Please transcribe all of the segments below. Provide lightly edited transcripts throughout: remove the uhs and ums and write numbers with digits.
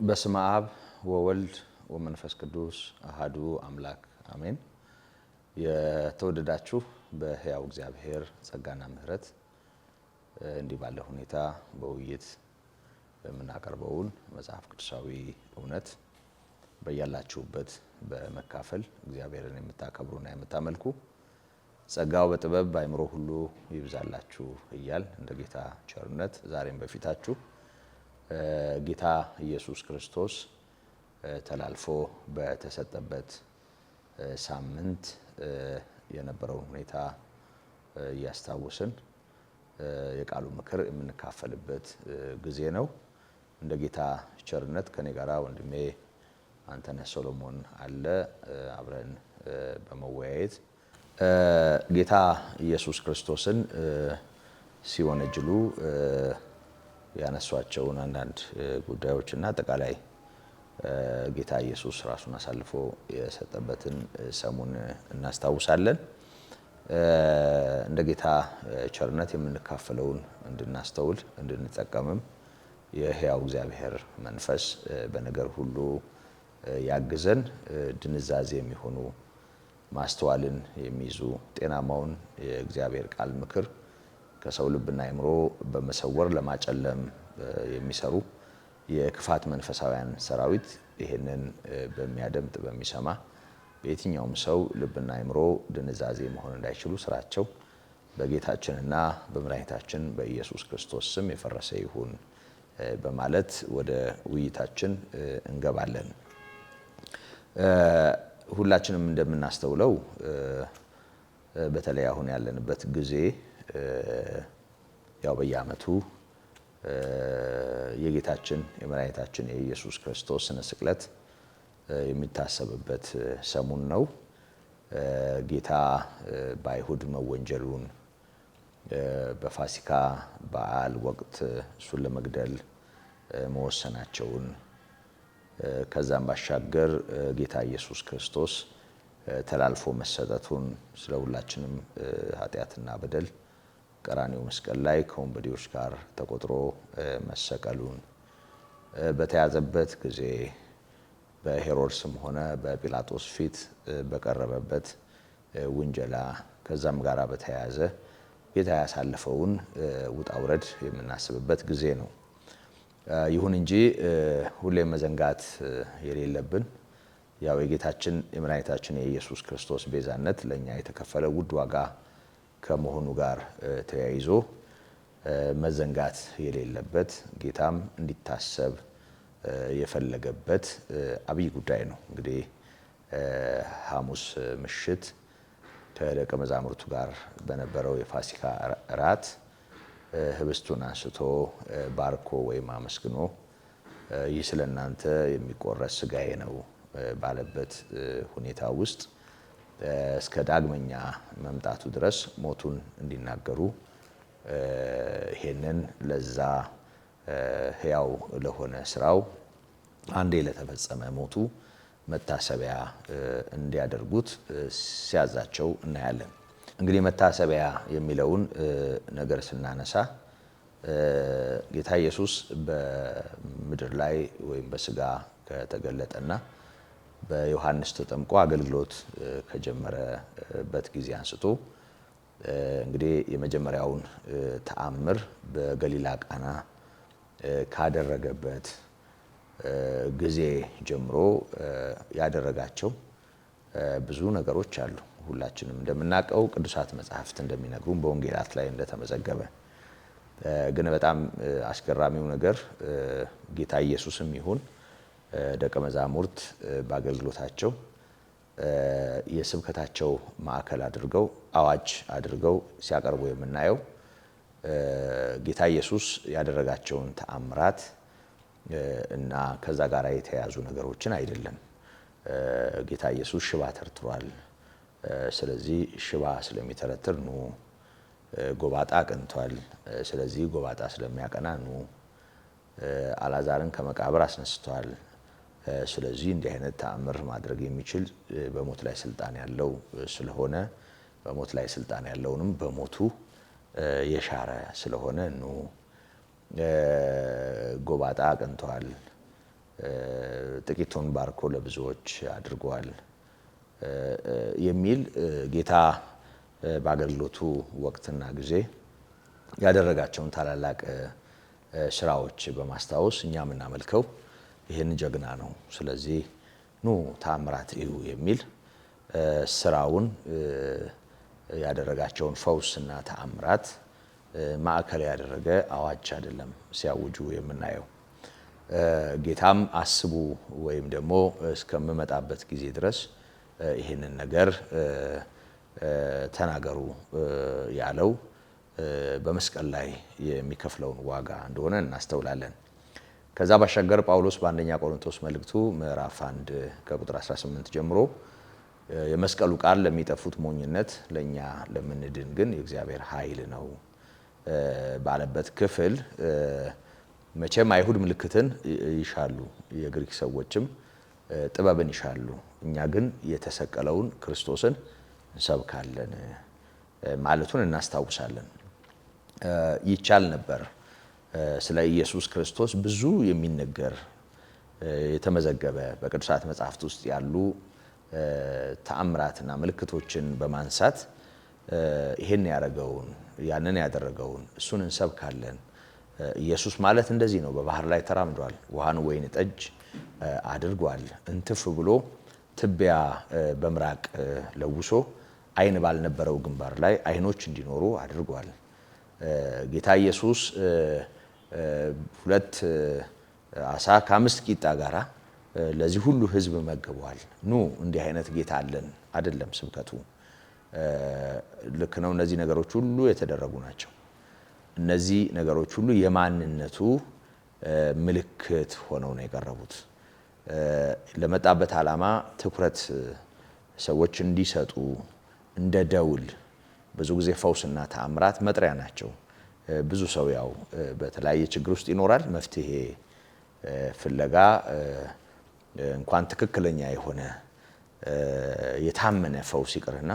በስመ አብ ወወልድ ወመንፈስ ቅዱስ አሐዱ አምላክ አሜን። የተወደዳችሁ በሕያው እግዚአብሔር ጸጋና ምሕረት እንዲህ ባለ ሁኔታ በውይይት የምናቀርበውን መጽሐፍ ቅዱሳዊ እውነት በያላችሁበት በመካፈል እግዚአብሔርን የምታከብሩና የምታመልኩ ጸጋው በጥበብ በአእምሮ ሁሉ ይብዛላችሁ እያል እንደ ጌታ ቸርነት ዛሬም በፊታችሁ ጌታ ኢየሱስ ክርስቶስ ተላልፎ በተሰጠበት ሳምንት የነበረውን ሁኔታ እያስታወስን የቃሉ ምክር የምንካፈልበት ጊዜ ነው። እንደ ጌታ ቸርነት ከኔ ጋራ ወንድሜ አንተነህ ሶሎሞን አለ። አብረን በመወያየት ጌታ ኢየሱስ ክርስቶስን ሲወነጅሉ ያነሷቸውን አንዳንድ ጉዳዮችና አጠቃላይ ጌታ ኢየሱስ ራሱን አሳልፎ የሰጠበትን ሰሙን እናስታውሳለን። እንደ ጌታ ቸርነት የምንካፈለውን እንድናስተውል እንድንጠቀምም የሕያው እግዚአብሔር መንፈስ በነገር ሁሉ ያግዘን። ድንዛዜ የሚሆኑ ማስተዋልን የሚይዙ ጤናማውን የእግዚአብሔር ቃል ምክር ከሰው ልብና አእምሮ በመሰወር ለማጨለም የሚሰሩ የክፋት መንፈሳውያን ሰራዊት ይህንን በሚያደምጥ በሚሰማ በየትኛውም ሰው ልብና አእምሮ ድንዛዜ መሆን እንዳይችሉ ስራቸው በጌታችንና በመድኃኒታችን በኢየሱስ ክርስቶስ ስም የፈረሰ ይሁን በማለት ወደ ውይይታችን እንገባለን። ሁላችንም እንደምናስተውለው በተለይ አሁን ያለንበት ጊዜ ያው በየዓመቱ የጌታችን የመድኃኒታችን የኢየሱስ ክርስቶስ ስነ ስቅለት የሚታሰብበት ሰሙን ነው። ጌታ በአይሁድ መወንጀሉን በፋሲካ በዓል ወቅት እሱን ለመግደል መወሰናቸውን ከዛም ባሻገር ጌታ ኢየሱስ ክርስቶስ ተላልፎ መሰጠቱን ስለ ሁላችንም ኃጢአትና በደል ቀራንዮ መስቀል ላይ ከወንበዴዎች ጋር ተቆጥሮ መሰቀሉን በተያዘበት ጊዜ በሄሮድስም ሆነ በጲላጦስ ፊት በቀረበበት ውንጀላ ከዛም ጋር በተያያዘ ጌታ ያሳለፈውን ውጣ ውረድ የምናስብበት ጊዜ ነው። ይሁን እንጂ ሁሌም መዘንጋት የሌለብን ያው የጌታችን የመድኃኒታችን የኢየሱስ ክርስቶስ ቤዛነት ለእኛ የተከፈለ ውድ ዋጋ ከመሆኑ ጋር ተያይዞ መዘንጋት የሌለበት ጌታም እንዲታሰብ የፈለገበት አብይ ጉዳይ ነው። እንግዲህ ሐሙስ ምሽት ከደቀ መዛሙርቱ ጋር በነበረው የፋሲካ እራት ህብስቱን አንስቶ ባርኮ ወይም አመስግኖ ይህ ስለ እናንተ የሚቆረስ ሥጋዬ ነው ባለበት ሁኔታ ውስጥ እስከ ዳግመኛ መምጣቱ ድረስ ሞቱን እንዲናገሩ ይሄንን ለዛ ሕያው ለሆነ ስራው አንዴ ለተፈጸመ ሞቱ መታሰቢያ እንዲያደርጉት ሲያዛቸው እናያለን። እንግዲህ መታሰቢያ የሚለውን ነገር ስናነሳ ጌታ ኢየሱስ በምድር ላይ ወይም በስጋ ከተገለጠና በዮሐንስ ተጠምቆ አገልግሎት ከጀመረበት ጊዜ አንስቶ እንግዲህ የመጀመሪያውን ተአምር በገሊላ ቃና ካደረገበት ጊዜ ጀምሮ ያደረጋቸው ብዙ ነገሮች አሉ። ሁላችንም እንደምናውቀው ቅዱሳት መጻሕፍት እንደሚነግሩን በወንጌላት ላይ እንደተመዘገበ ግን በጣም አስገራሚው ነገር ጌታ ኢየሱስም ይሁን ደቀ መዛሙርት በአገልግሎታቸው የስብከታቸው ማዕከል አድርገው አዋጅ አድርገው ሲያቀርቡ የምናየው ጌታ ኢየሱስ ያደረጋቸውን ተአምራት እና ከዛ ጋር የተያያዙ ነገሮችን አይደለም። ጌታ ኢየሱስ ሽባ ተርትሯል፣ ስለዚህ ሽባ ስለሚተረትር ኑ። ጎባጣ አቅንቷል፣ ስለዚህ ጎባጣ ስለሚያቀና ኑ። አልዓዛርን ከመቃብር አስነስቷል፣ ስለዚህ እንዲህ አይነት ተአምር ማድረግ የሚችል በሞት ላይ ስልጣን ያለው ስለሆነ በሞት ላይ ስልጣን ያለውንም በሞቱ የሻረ ስለሆነ ኑ። ጎባጣ አቅንቷል፣ ጥቂቱን ባርኮ ለብዙዎች አድርጓል የሚል ጌታ በአገልግሎቱ ወቅትና ጊዜ ያደረጋቸውን ታላላቅ ስራዎች በማስታወስ እኛ የምናመልከው ይህን ጀግና ነው። ስለዚህ ኑ ተአምራት እዩ የሚል ስራውን ያደረጋቸውን ፈውስና ተአምራት ማዕከል ያደረገ አዋጅ አይደለም ሲያውጁ የምናየው። ጌታም አስቡ ወይም ደግሞ እስከምመጣበት ጊዜ ድረስ ይህንን ነገር ተናገሩ ያለው በመስቀል ላይ የሚከፍለውን ዋጋ እንደሆነ እናስተውላለን። ከዛ ባሻገር ጳውሎስ በአንደኛ ቆሮንቶስ መልእክቱ ምዕራፍ 1 ከቁጥር 18 ጀምሮ የመስቀሉ ቃል ለሚጠፉት ሞኝነት ለኛ ለምንድን ግን የእግዚአብሔር ኃይል ነው ባለበት ክፍል መቼም አይሁድ ምልክትን ይሻሉ፣ የግሪክ ሰዎችም ጥበብን ይሻሉ፣ እኛ ግን የተሰቀለውን ክርስቶስን እንሰብካለን ማለቱን እናስታውሳለን። ይቻል ነበር ስለ ኢየሱስ ክርስቶስ ብዙ የሚነገር የተመዘገበ በቅዱሳት መጻሕፍት ውስጥ ያሉ ተአምራትና ምልክቶችን በማንሳት ይሄን ያደረገውን ያንን ያደረገውን እሱን እንሰብካለን። ኢየሱስ ማለት እንደዚህ ነው። በባህር ላይ ተራምዷል፣ ውሃን ወይን ጠጅ አድርጓል፣ እንትፍ ብሎ ትቢያ በምራቅ ለውሶ አይን ባልነበረው ግንባር ላይ አይኖች እንዲኖሩ አድርጓል። ጌታ ኢየሱስ 2 ዓሣ ከ5 ቂጣ ጋራ ለዚህ ሁሉ ሕዝብ መግቧል። ኑ እንዲህ አይነት ጌታ አለን አይደለም ስብከቱ። ልክ ነው። እነዚህ ነገሮች ሁሉ የተደረጉ ናቸው። እነዚህ ነገሮች ሁሉ የማንነቱ ምልክት ሆነው ነው የቀረቡት። ለመጣበት ዓላማ ትኩረት ሰዎች እንዲሰጡ እንደ ደውል ብዙ ጊዜ ፈውስና ተአምራት መጥሪያ ናቸው። ብዙ ሰው ያው በተለያየ ችግር ውስጥ ይኖራል። መፍትሄ ፍለጋ እንኳን ትክክለኛ የሆነ የታመነ ፈውስ ይቅርና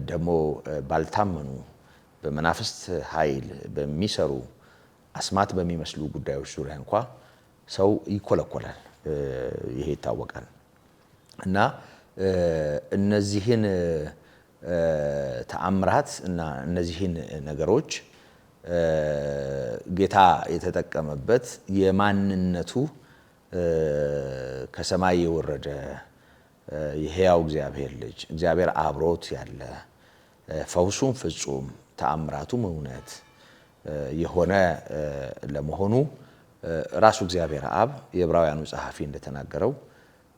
ደግሞ ባልታመኑ በመናፍስት ኃይል በሚሰሩ አስማት በሚመስሉ ጉዳዮች ዙሪያ እንኳ ሰው ይኮለኮላል። ይሄ ይታወቃል። እና እነዚህን ተአምራት እና እነዚህን ነገሮች ጌታ የተጠቀመበት የማንነቱ ከሰማይ የወረደ የሕያው እግዚአብሔር ልጅ እግዚአብሔር አብሮት ያለ ፈውሱም ፍጹም ተአምራቱም እውነት የሆነ ለመሆኑ ራሱ እግዚአብሔር አብ የዕብራውያኑ ጸሐፊ እንደተናገረው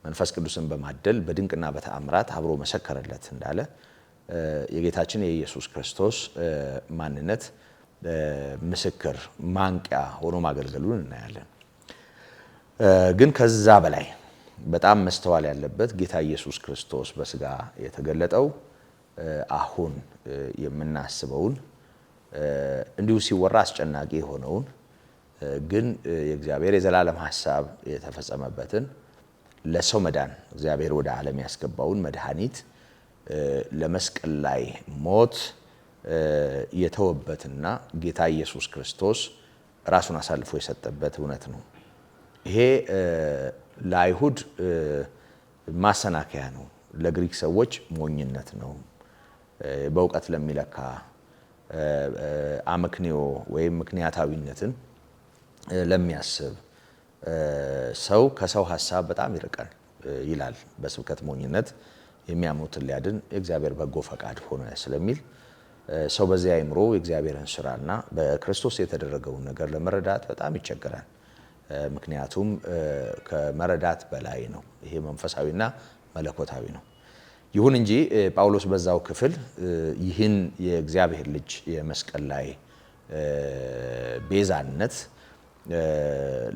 መንፈስ ቅዱስን በማደል በድንቅና በተአምራት አብሮ መሰከረለት እንዳለ የጌታችን የኢየሱስ ክርስቶስ ማንነት ምስክር ማንቂያ ሆኖ ማገልገሉን እናያለን። ግን ከዛ በላይ በጣም መስተዋል ያለበት ጌታ ኢየሱስ ክርስቶስ በስጋ የተገለጠው አሁን የምናስበውን እንዲሁ ሲወራ አስጨናቂ የሆነውን ግን የእግዚአብሔር የዘላለም ሐሳብ የተፈጸመበትን ለሰው መዳን እግዚአብሔር ወደ ዓለም ያስገባውን መድኃኒት ለመስቀል ላይ ሞት የተወበትና ጌታ ኢየሱስ ክርስቶስ ራሱን አሳልፎ የሰጠበት እውነት ነው። ይሄ ለአይሁድ ማሰናከያ ነው፣ ለግሪክ ሰዎች ሞኝነት ነው። በእውቀት ለሚለካ አመክንዮ ወይም ምክንያታዊነትን ለሚያስብ ሰው ከሰው ሐሳብ በጣም ይርቃል ይላል። በስብከት ሞኝነት የሚያምኑትን ሊያድን የእግዚአብሔር በጎ ፈቃድ ሆነ ስለሚል ሰው በዚያ አይምሮ የእግዚአብሔርን ስራና በክርስቶስ የተደረገውን ነገር ለመረዳት በጣም ይቸገራል። ምክንያቱም ከመረዳት በላይ ነው። ይሄ መንፈሳዊና መለኮታዊ ነው። ይሁን እንጂ ጳውሎስ በዛው ክፍል ይህን የእግዚአብሔር ልጅ የመስቀል ላይ ቤዛነት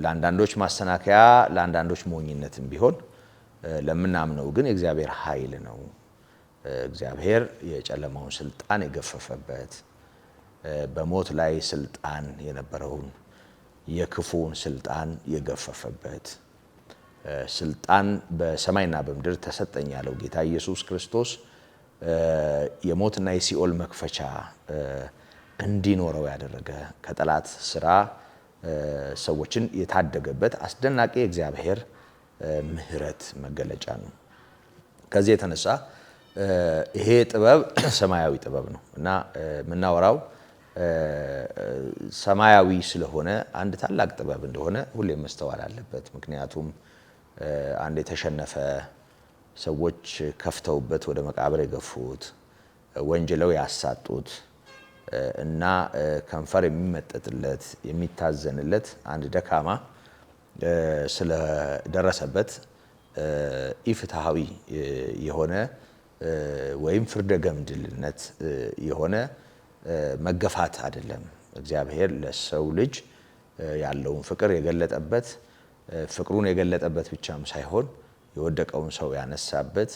ለአንዳንዶች ማሰናከያ ለአንዳንዶች ሞኝነትም ቢሆን ለምናምነው ግን የእግዚአብሔር ኃይል ነው። እግዚአብሔር የጨለማውን ስልጣን የገፈፈበት በሞት ላይ ስልጣን የነበረውን የክፉውን ስልጣን የገፈፈበት ስልጣን በሰማይና በምድር ተሰጠኝ ያለው ጌታ ኢየሱስ ክርስቶስ የሞትና የሲኦል መክፈቻ እንዲኖረው ያደረገ ከጠላት ስራ ሰዎችን የታደገበት አስደናቂ የእግዚአብሔር ምሕረት መገለጫ ነው። ከዚህ የተነሳ ይሄ ጥበብ ሰማያዊ ጥበብ ነው እና የምናወራው ሰማያዊ ስለሆነ አንድ ታላቅ ጥበብ እንደሆነ ሁሌም መስተዋል አለበት። ምክንያቱም አንድ የተሸነፈ ሰዎች ከፍተውበት ወደ መቃብር የገፉት ወንጅለው ያሳጡት እና ከንፈር የሚመጠጥለት የሚታዘንለት አንድ ደካማ ስለደረሰበት ኢፍትሃዊ የሆነ ወይም ፍርደ ገምድልነት የሆነ መገፋት አይደለም። እግዚአብሔር ለሰው ልጅ ያለውን ፍቅር የገለጠበት ፍቅሩን የገለጠበት ብቻም ሳይሆን የወደቀውን ሰው ያነሳበት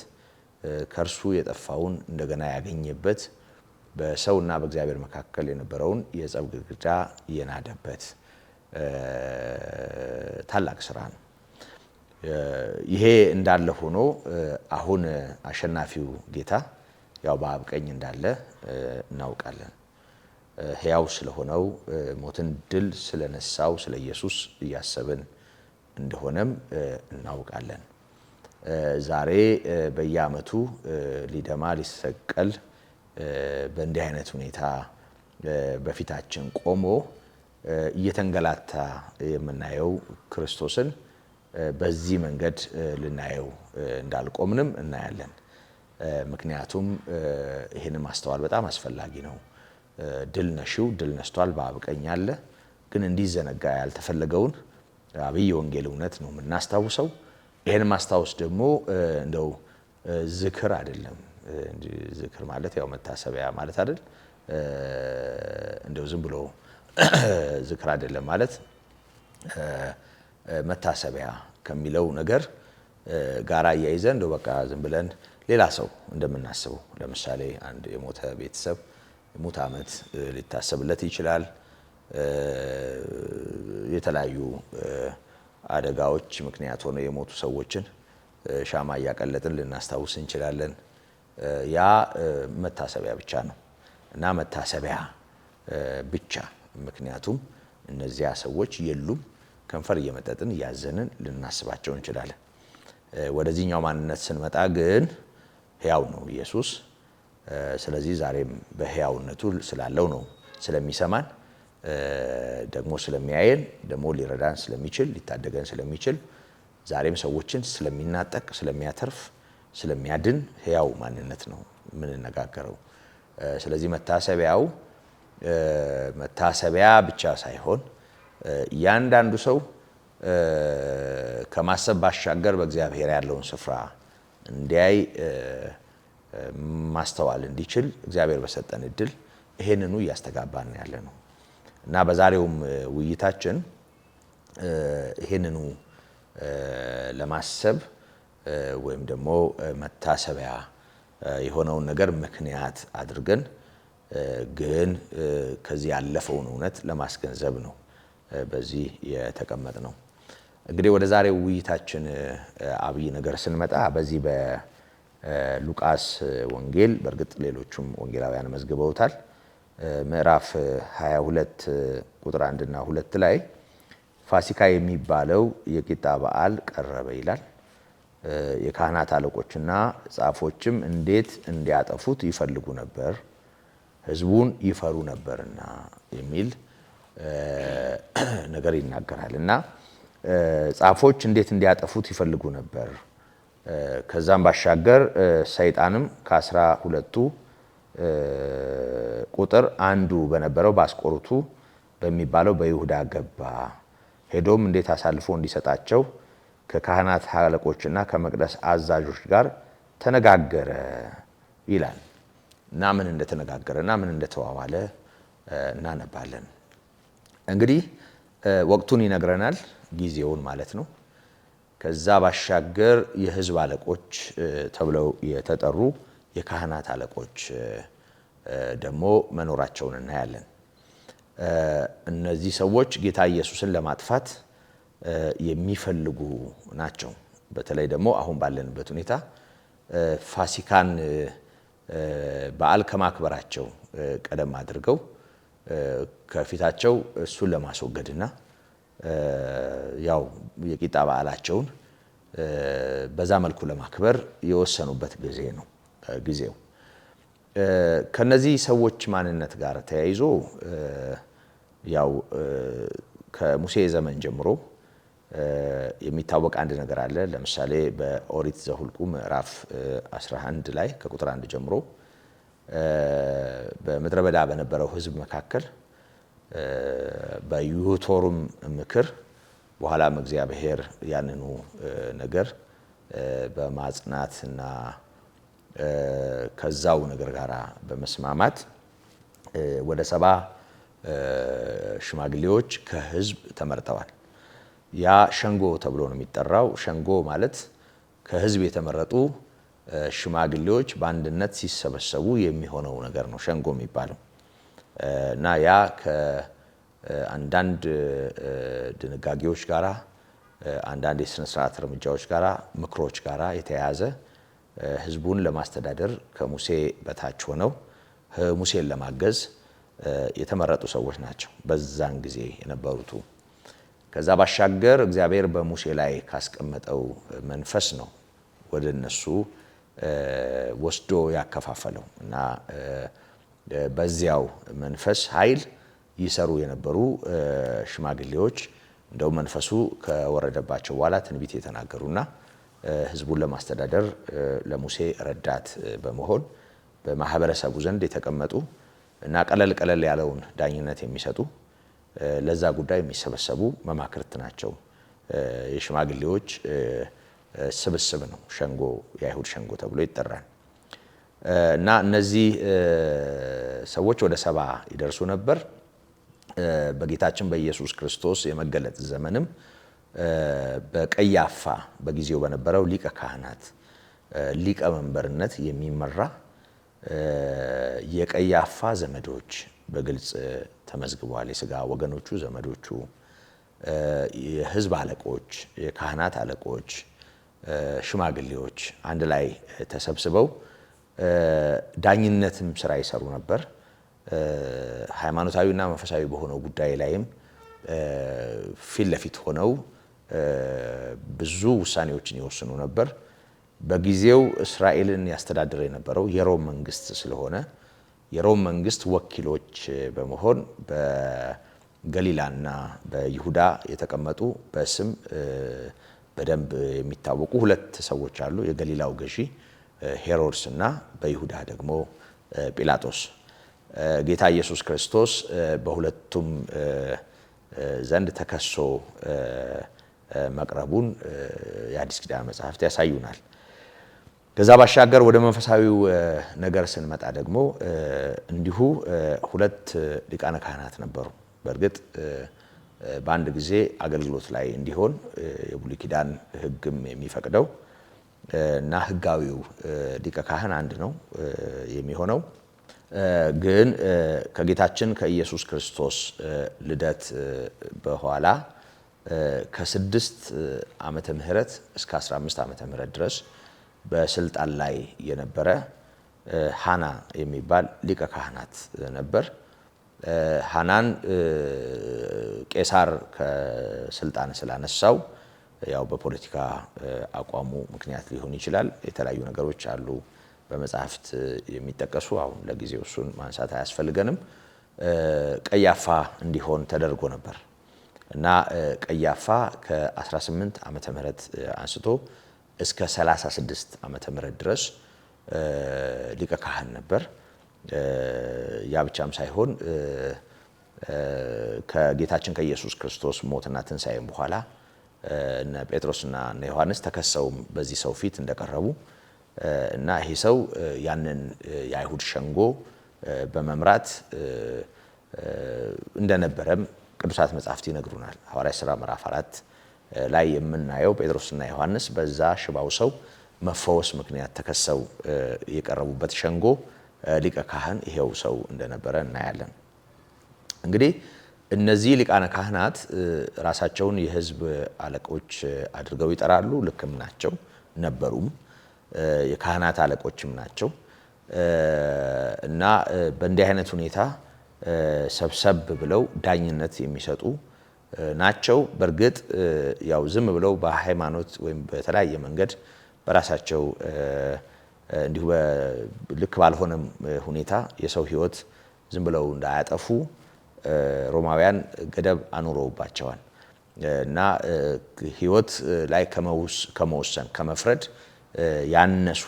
ከርሱ የጠፋውን እንደገና ያገኘበት በሰውና በእግዚአብሔር መካከል የነበረውን የጸብ ግድግዳ የናደበት ታላቅ ስራ ነው። ይሄ እንዳለ ሆኖ አሁን አሸናፊው ጌታ ያው በአብ ቀኝ እንዳለ እናውቃለን። ሕያው ስለሆነው ሞትን ድል ስለነሳው ስለ ኢየሱስ እያሰብን እንደሆነም እናውቃለን። ዛሬ በየዓመቱ ሊደማ ሊሰቀል በእንዲህ አይነት ሁኔታ በፊታችን ቆሞ እየተንገላታ የምናየው ክርስቶስን በዚህ መንገድ ልናየው እንዳልቆምንም እናያለን። ምክንያቱም ይህንን ማስተዋል በጣም አስፈላጊ ነው። ድል ነሺው ድል ነስቷል፣ በአብ ቀኝ አለ። ግን እንዲዘነጋ ያልተፈለገውን አብይ ወንጌል እውነት ነው የምናስታውሰው። ይህን ማስታወስ ደግሞ እንደው ዝክር አይደለም። ዝክር ማለት ያው መታሰቢያ ማለት አይደል? እንደው ዝም ብሎ ዝክር አይደለም ማለት መታሰቢያ ከሚለው ነገር ጋር አያይዘን እንደው በቃ ዝም ብለን ሌላ ሰው እንደምናስበው ለምሳሌ አንድ የሞተ ቤተሰብ ሙት ዓመት ሊታሰብለት ይችላል። የተለያዩ አደጋዎች ምክንያት ሆነው የሞቱ ሰዎችን ሻማ እያቀለጥን ልናስታውስ እንችላለን። ያ መታሰቢያ ብቻ ነው እና መታሰቢያ ብቻ። ምክንያቱም እነዚያ ሰዎች የሉም። ከንፈር እየመጠጥን እያዘንን ልናስባቸው እንችላለን። ወደዚህኛው ማንነት ስንመጣ ግን ሕያው ነው ኢየሱስ። ስለዚህ ዛሬም በሕያውነቱ ስላለው ነው ስለሚሰማን ደግሞ ስለሚያየን ደግሞ ሊረዳን ስለሚችል ሊታደገን ስለሚችል ዛሬም ሰዎችን ስለሚናጠቅ ስለሚያተርፍ ስለሚያድን ሕያው ማንነት ነው የምንነጋገረው። ስለዚህ መታሰቢያው መታሰቢያ ብቻ ሳይሆን እያንዳንዱ ሰው ከማሰብ ባሻገር በእግዚአብሔር ያለውን ስፍራ እንዲያይ ማስተዋል እንዲችል እግዚአብሔር በሰጠን እድል ይሄንኑ እያስተጋባን ያለ ነው እና በዛሬውም ውይይታችን ይሄንኑ ለማሰብ ወይም ደግሞ መታሰቢያ የሆነውን ነገር ምክንያት አድርገን ግን ከዚህ ያለፈውን እውነት ለማስገንዘብ ነው በዚህ የተቀመጥ ነው። እንግዲህ ወደ ዛሬው ውይይታችን አብይ ነገር ስንመጣ በዚህ በሉቃስ ወንጌል በእርግጥ ሌሎቹም ወንጌላውያን መዝግበውታል። ምዕራፍ 22 ቁጥር 1 እና 2 ላይ ፋሲካ የሚባለው የቂጣ በዓል ቀረበ ይላል። የካህናት አለቆችና ጻፎችም እንዴት እንዲያጠፉት ይፈልጉ ነበር፣ ሕዝቡን ይፈሩ ነበርና የሚል ነገር ይናገራል እና ጻፎች እንዴት እንዲያጠፉት ይፈልጉ ነበር። ከዛም ባሻገር ሰይጣንም ከ12ቱ ቁጥር አንዱ በነበረው በአስቆሮቱ በሚባለው በይሁዳ ገባ። ሄዶም እንዴት አሳልፎ እንዲሰጣቸው ከካህናት አለቆችና ከመቅደስ አዛዦች ጋር ተነጋገረ ይላል እና ምን እንደተነጋገረና ምን እንደተዋዋለ እናነባለን። እንግዲህ ወቅቱን ይነግረናል፣ ጊዜውን ማለት ነው። ከዛ ባሻገር የሕዝብ አለቆች ተብለው የተጠሩ የካህናት አለቆች ደግሞ መኖራቸውን እናያለን። እነዚህ ሰዎች ጌታ ኢየሱስን ለማጥፋት የሚፈልጉ ናቸው። በተለይ ደግሞ አሁን ባለንበት ሁኔታ ፋሲካን በዓል ከማክበራቸው ቀደም አድርገው ከፊታቸው እሱን ለማስወገድና ያው የቂጣ በዓላቸውን በዛ መልኩ ለማክበር የወሰኑበት ጊዜ ነው ጊዜው። ከነዚህ ሰዎች ማንነት ጋር ተያይዞ ያው ከሙሴ ዘመን ጀምሮ የሚታወቅ አንድ ነገር አለ። ለምሳሌ በኦሪት ዘኍልቍ ምዕራፍ 11 ላይ ከቁጥር 1 ጀምሮ በምድረ በዳ በነበረው ሕዝብ መካከል በዮቶርም ምክር በኋላም እግዚአብሔር ያንኑ ነገር በማጽናትና ከዛው ነገር ጋር በመስማማት ወደ 70 ሽማግሌዎች ከሕዝብ ተመርጠዋል። ያ ሸንጎ ተብሎ ነው የሚጠራው። ሸንጎ ማለት ከሕዝብ የተመረጡ ሽማግሌዎች በአንድነት ሲሰበሰቡ የሚሆነው ነገር ነው ሸንጎ የሚባለው እና ያ ከአንዳንድ ድንጋጌዎች ጋራ አንዳንድ የሥነ ሥርዓት እርምጃዎች ጋራ ምክሮች ጋራ የተያያዘ ሕዝቡን ለማስተዳደር ከሙሴ በታች ሆነው ሙሴን ለማገዝ የተመረጡ ሰዎች ናቸው በዛን ጊዜ የነበሩት። ከዛ ባሻገር እግዚአብሔር በሙሴ ላይ ካስቀመጠው መንፈስ ነው ወደ እነሱ ወስዶ ያከፋፈለው እና በዚያው መንፈስ ኃይል ይሰሩ የነበሩ ሽማግሌዎች እንደው መንፈሱ ከወረደባቸው በኋላ ትንቢት የተናገሩና ሕዝቡን ለማስተዳደር ለሙሴ ረዳት በመሆን በማህበረሰቡ ዘንድ የተቀመጡ እና ቀለል ያለውን ዳኝነት የሚሰጡ ለዛ ጉዳይ የሚሰበሰቡ መማክርት ናቸው። የሽማግሌዎች ስብስብ ነው ሸንጎ፣ የአይሁድ ሸንጎ ተብሎ ይጠራል። እና እነዚህ ሰዎች ወደ 70 ይደርሱ ነበር። በጌታችን በኢየሱስ ክርስቶስ የመገለጥ ዘመንም በቀያፋ በጊዜው በነበረው ሊቀ ካህናት ሊቀ መንበርነት የሚመራ የቀያፋ ዘመዶች በግልጽ ተመዝግበዋል። የሥጋ ወገኖቹ ዘመዶቹ፣ የሕዝብ አለቆች፣ የካህናት አለቆች፣ ሽማግሌዎች አንድ ላይ ተሰብስበው ዳኝነትም ስራ ይሰሩ ነበር። ሃይማኖታዊና መንፈሳዊ በሆነው ጉዳይ ላይም ፊት ለፊት ሆነው ብዙ ውሳኔዎችን ይወስኑ ነበር። በጊዜው እስራኤልን ያስተዳድር የነበረው የሮም መንግስት ስለሆነ የሮም መንግስት ወኪሎች በመሆን በገሊላና በይሁዳ የተቀመጡ በስም በደንብ የሚታወቁ 2 ሰዎች አሉ። የገሊላው ገዢ ሄሮድስ እና በይሁዳ ደግሞ ጲላጦስ። ጌታ ኢየሱስ ክርስቶስ በሁለቱም ዘንድ ተከሶ መቅረቡን የአዲስ ኪዳን መጽሐፍት ያሳዩናል። ከዛ ባሻገር ወደ መንፈሳዊው ነገር ስንመጣ ደግሞ እንዲሁ 2 ሊቃነ ካህናት ነበሩ። በእርግጥ በአንድ ጊዜ አገልግሎት ላይ እንዲሆን የብሉይ ኪዳን ሕግም የሚፈቅደው እና ሕጋዊው ሊቀ ካህን አንድ ነው የሚሆነው። ግን ከጌታችን ከኢየሱስ ክርስቶስ ልደት በኋላ ከ6 ዓመተ ምህረት እስከ 15 ዓመተ ምህረት ድረስ በስልጣን ላይ የነበረ ሃና የሚባል ሊቀ ካህናት ነበር። ሃናን ቄሳር ከስልጣን ስላነሳው ያው በፖለቲካ አቋሙ ምክንያት ሊሆን ይችላል። የተለያዩ ነገሮች አሉ በመጽሐፍት የሚጠቀሱ። አሁን ለጊዜው እሱን ማንሳት አያስፈልገንም። ቀያፋ እንዲሆን ተደርጎ ነበር እና ቀያፋ ከ18 ዓመተ ምህረት አንስቶ እስከ 36 ዓመተ ምህረት ድረስ ሊቀ ካህን ነበር። ያ ብቻም ሳይሆን ከጌታችን ከኢየሱስ ክርስቶስ ሞትና ትንሣኤም በኋላ እነ ጴጥሮስና እነ ዮሐንስ ተከሰውም በዚህ ሰው ፊት እንደቀረቡ እና ይሄ ሰው ያንን የአይሁድ ሸንጎ በመምራት እንደነበረም ቅዱሳት መጻሕፍት ይነግሩናል። ሐዋርያት ሥራ ምዕራፍ 4 ላይ የምናየው ጴጥሮስና ዮሐንስ በዛ ሽባው ሰው መፈወስ ምክንያት ተከሰው የቀረቡበት ሸንጎ ሊቀ ካህን ይሄው ሰው እንደነበረ እናያለን። እንግዲህ እነዚህ ሊቃነ ካህናት ራሳቸውን የሕዝብ አለቆች አድርገው ይጠራሉ። ልክም ናቸው ነበሩም፣ የካህናት አለቆችም ናቸው እና በእንዲህ አይነት ሁኔታ ሰብሰብ ብለው ዳኝነት የሚሰጡ ናቸው። በእርግጥ ያው ዝም ብለው በሃይማኖት ወይም በተለያየ መንገድ በራሳቸው እንዲሁ ልክ ባልሆነም ሁኔታ የሰው ሕይወት ዝም ብለው እንዳያጠፉ ሮማውያን ገደብ አኑረውባቸዋል እና ሕይወት ላይ ከመወሰን ከመፍረድ ያነሱ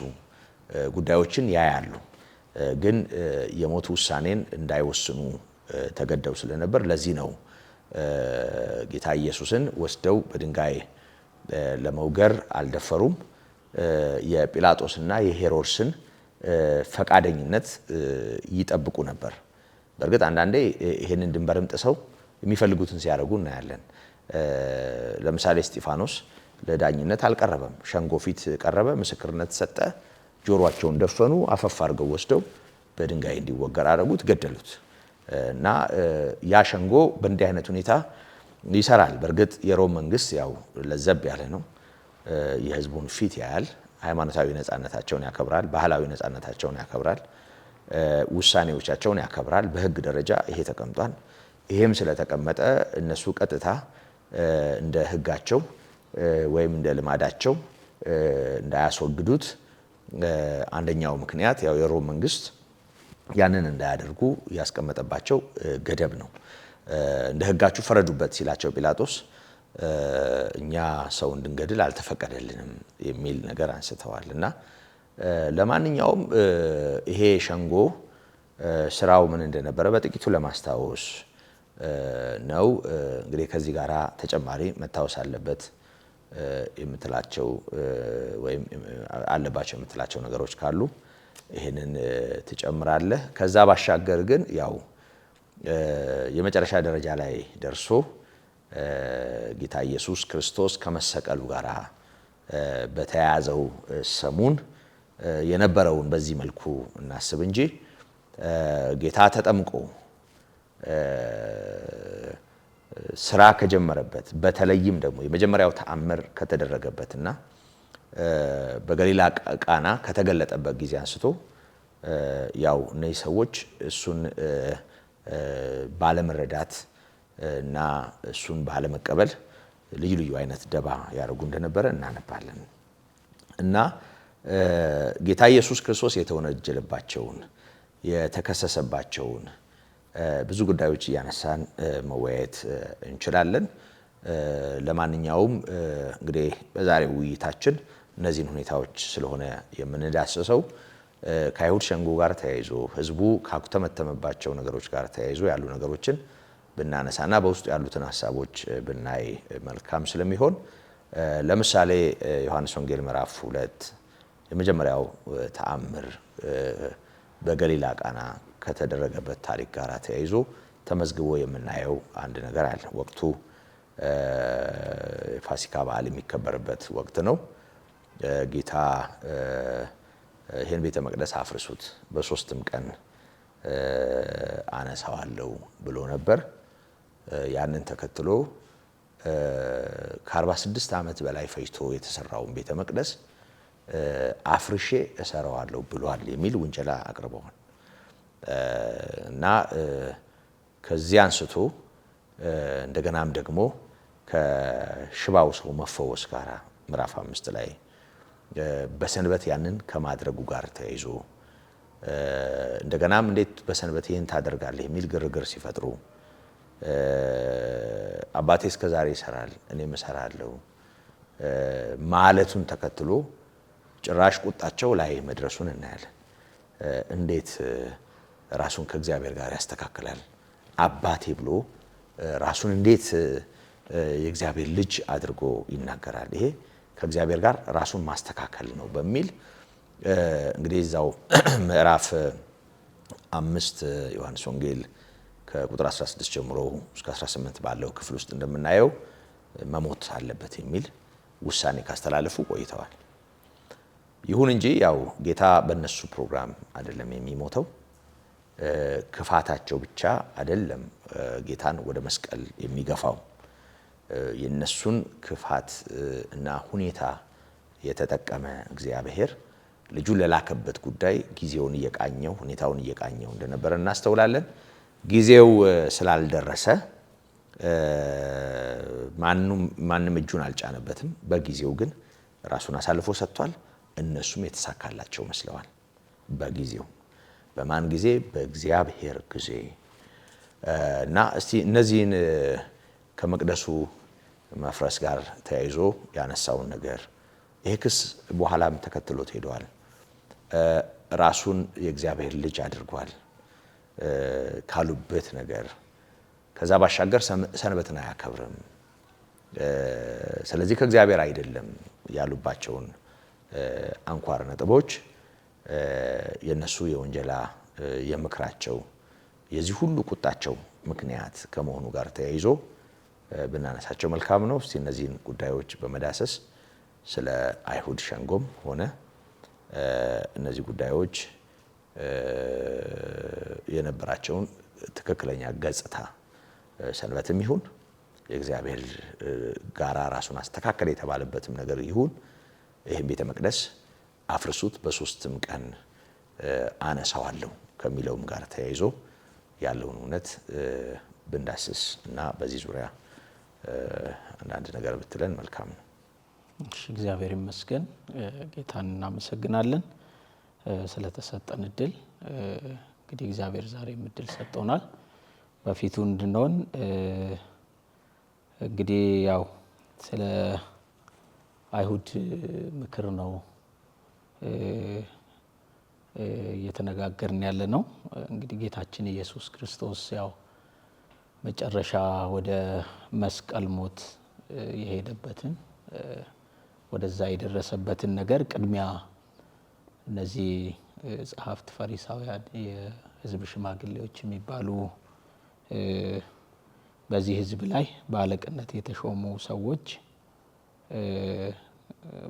ጉዳዮችን ያያሉ። ግን የሞት ውሳኔን እንዳይወስኑ ተገደው ስለነበር ለዚህ ነው ጌታ ኢየሱስን ወስደው በድንጋይ ለመውገር አልደፈሩም። የጲላጦስና የሄሮድስን ፈቃደኝነት ይጠብቁ ነበር። በእርግጥ አንዳንዴ ይሄንን ድንበርም ጥሰው የሚፈልጉትን ሲያደርጉ እናያለን። ለምሳሌ እስጢፋኖስ ለዳኝነት አልቀረበም። ሸንጎ ፊት ቀረበ፣ ምስክርነት ሰጠ። ጆሮአቸውን ደፈኑ፣ አፈፍ አድርገው ወስደው በድንጋይ እንዲወገር አደረጉት፣ ገደሉት። እና ያ ሸንጎ በእንዲህ አይነት ሁኔታ ይሰራል። በእርግጥ የሮም መንግስት ያው ለዘብ ያለ ነው። የህዝቡን ፊት ያያል፣ ሃይማኖታዊ ነፃነታቸውን ያከብራል፣ ባህላዊ ነፃነታቸውን ያከብራል፣ ውሳኔዎቻቸውን ያከብራል። በህግ ደረጃ ይሄ ተቀምጧል። ይሄም ስለተቀመጠ እነሱ ቀጥታ እንደ ህጋቸው ወይም እንደ ልማዳቸው እንዳያስወግዱት አንደኛው ምክንያት ያው የሮም መንግስት ያንን እንዳያደርጉ ያስቀመጠባቸው ገደብ ነው። እንደ ህጋችሁ ፈረዱበት ሲላቸው ጲላጦስ እኛ ሰው እንድንገድል አልተፈቀደልንም የሚል ነገር አንስተዋል። እና ለማንኛውም ይሄ ሸንጎ ስራው ምን እንደነበረ በጥቂቱ ለማስታወስ ነው። እንግዲህ ከዚህ ጋራ ተጨማሪ መታወስ አለበት የምትላቸው ወይም አለባቸው የምትላቸው ነገሮች ካሉ ይሄንን ትጨምራለህ። ከዛ ባሻገር ግን ያው የመጨረሻ ደረጃ ላይ ደርሶ ጌታ ኢየሱስ ክርስቶስ ከመሰቀሉ ጋር በተያያዘው ሰሙን የነበረውን በዚህ መልኩ እናስብ እንጂ ጌታ ተጠምቆ ስራ ከጀመረበት በተለይም ደግሞ የመጀመሪያው ተአምር ከተደረገበትና በገሊላ ቃና ከተገለጠበት ጊዜ አንስቶ ያው እነዚህ ሰዎች እሱን ባለመረዳት እና እሱን ባለመቀበል ልዩ ልዩ አይነት ደባ ያደርጉ እንደነበረ እናነባለን። እና ጌታ ኢየሱስ ክርስቶስ የተወነጀለባቸውን የተከሰሰባቸውን ብዙ ጉዳዮች እያነሳን መወያየት እንችላለን። ለማንኛውም እንግዲህ በዛሬው ውይይታችን እነዚህን ሁኔታዎች ስለሆነ የምንዳስሰው ከአይሁድ ሸንጎ ጋር ተያይዞ ህዝቡ ካኩተመተመባቸው ነገሮች ጋር ተያይዞ ያሉ ነገሮችን ብናነሳና በውስጡ ያሉትን ሐሳቦች ብናይ መልካም ስለሚሆን ለምሳሌ ዮሐንስ ወንጌል ምዕራፍ 2 የመጀመሪያው ተአምር በገሊላ ቃና ከተደረገበት ታሪክ ጋር ተያይዞ ተመዝግቦ የምናየው አንድ ነገር አለ። ወቅቱ የፋሲካ በዓል የሚከበርበት ወቅት ነው። ጌታ ይህን ቤተ መቅደስ አፍርሱት በ3ም ቀን አነሳዋለሁ ብሎ ነበር። ያንን ተከትሎ ከ46 ዓመት በላይ ፈጅቶ የተሰራውን ቤተ መቅደስ አፍርሼ እሰራዋለሁ ብሏል የሚል ውንጀላ አቅርበዋል። እና ከዚህ አንስቶ እንደገናም ደግሞ ከሽባው ሰው መፈወስ ጋር ምዕራፍ 5 ላይ በሰንበት ያንን ከማድረጉ ጋር ተያይዞ እንደገናም እንዴት በሰንበት ይህን ታደርጋለህ የሚል ግርግር ሲፈጥሩ አባቴ እስከዛሬ ይሰራል እኔም እሰራለሁ ማለቱን ተከትሎ ጭራሽ ቁጣቸው ላይ መድረሱን እናያለን። እንዴት ራሱን ከእግዚአብሔር ጋር ያስተካክላል? አባቴ ብሎ ራሱን እንዴት የእግዚአብሔር ልጅ አድርጎ ይናገራል? ይሄ ከእግዚአብሔር ጋር ራሱን ማስተካከል ነው በሚል እንግዲህ እዛው ምዕራፍ 5 ዮሐንስ ወንጌል ከቁጥር 16 ጀምሮ እስከ 18 ባለው ክፍል ውስጥ እንደምናየው መሞት አለበት የሚል ውሳኔ ካስተላለፉ ቆይተዋል። ይሁን እንጂ ያው ጌታ በእነሱ ፕሮግራም አይደለም የሚሞተው። ክፋታቸው ብቻ አይደለም ጌታን ወደ መስቀል የሚገፋው። የነሱን ክፋት እና ሁኔታ የተጠቀመ እግዚአብሔር ልጁን ለላከበት ጉዳይ ጊዜውን እየቃኘው ሁኔታውን እየቃኘው እንደነበረ እናስተውላለን። ጊዜው ስላልደረሰ ማንም እጁን አልጫነበትም። በጊዜው ግን ራሱን አሳልፎ ሰጥቷል። እነሱም የተሳካላቸው መስለዋል። በጊዜው በማን ጊዜ? በእግዚአብሔር ጊዜ። እና እስቲ እነዚህን ከመቅደሱ መፍረስ ጋር ተያይዞ ያነሳውን ነገር ይሄ ክስ በኋላም ተከትሎት ሄደዋል። ራሱን የእግዚአብሔር ልጅ አድርጓል ካሉበት ነገር ከዛ ባሻገር ሰንበትን አያከብርም፣ ስለዚህ ከእግዚአብሔር አይደለም ያሉባቸውን አንኳር ነጥቦች የነሱ የወንጀላ የምክራቸው የዚህ ሁሉ ቁጣቸው ምክንያት ከመሆኑ ጋር ተያይዞ ብናነሳቸው መልካም ነው። እስቲ እነዚህን ጉዳዮች በመዳሰስ ስለ አይሁድ ሸንጎም ሆነ እነዚህ ጉዳዮች የነበራቸውን ትክክለኛ ገጽታ ሰንበትም ይሁን የእግዚአብሔር ጋራ ራሱን አስተካከለ የተባለበትም ነገር ይሁን ይሄን ቤተ መቅደስ አፍርሱት በ3ም ቀን አነሳዋለሁ ከሚለውም ጋር ተያይዞ ያለውን እውነት ብንዳስስ እና በዚህ ዙሪያ አንዳንድ ነገር ብትለን መልካም ነው። እሺ፣ እግዚአብሔር ይመስገን። ጌታን እናመሰግናለን ስለተሰጠን እድል። እንግዲህ እግዚአብሔር ዛሬም እድል ሰጥቶናል በፊቱ እንድንሆን። እንግዲህ ያው ስለ አይሁድ ምክር ነው እየተነጋገርን ያለ ነው። እንግዲህ ጌታችን ኢየሱስ ክርስቶስ ያው መጨረሻ ወደ መስቀል ሞት የሄደበትን ወደዛ የደረሰበትን ነገር ቅድሚያ እነዚህ ጸሐፍት፣ ፈሪሳውያን፣ የሕዝብ ሽማግሌዎች የሚባሉ በዚህ ሕዝብ ላይ በአለቅነት የተሾሙ ሰዎች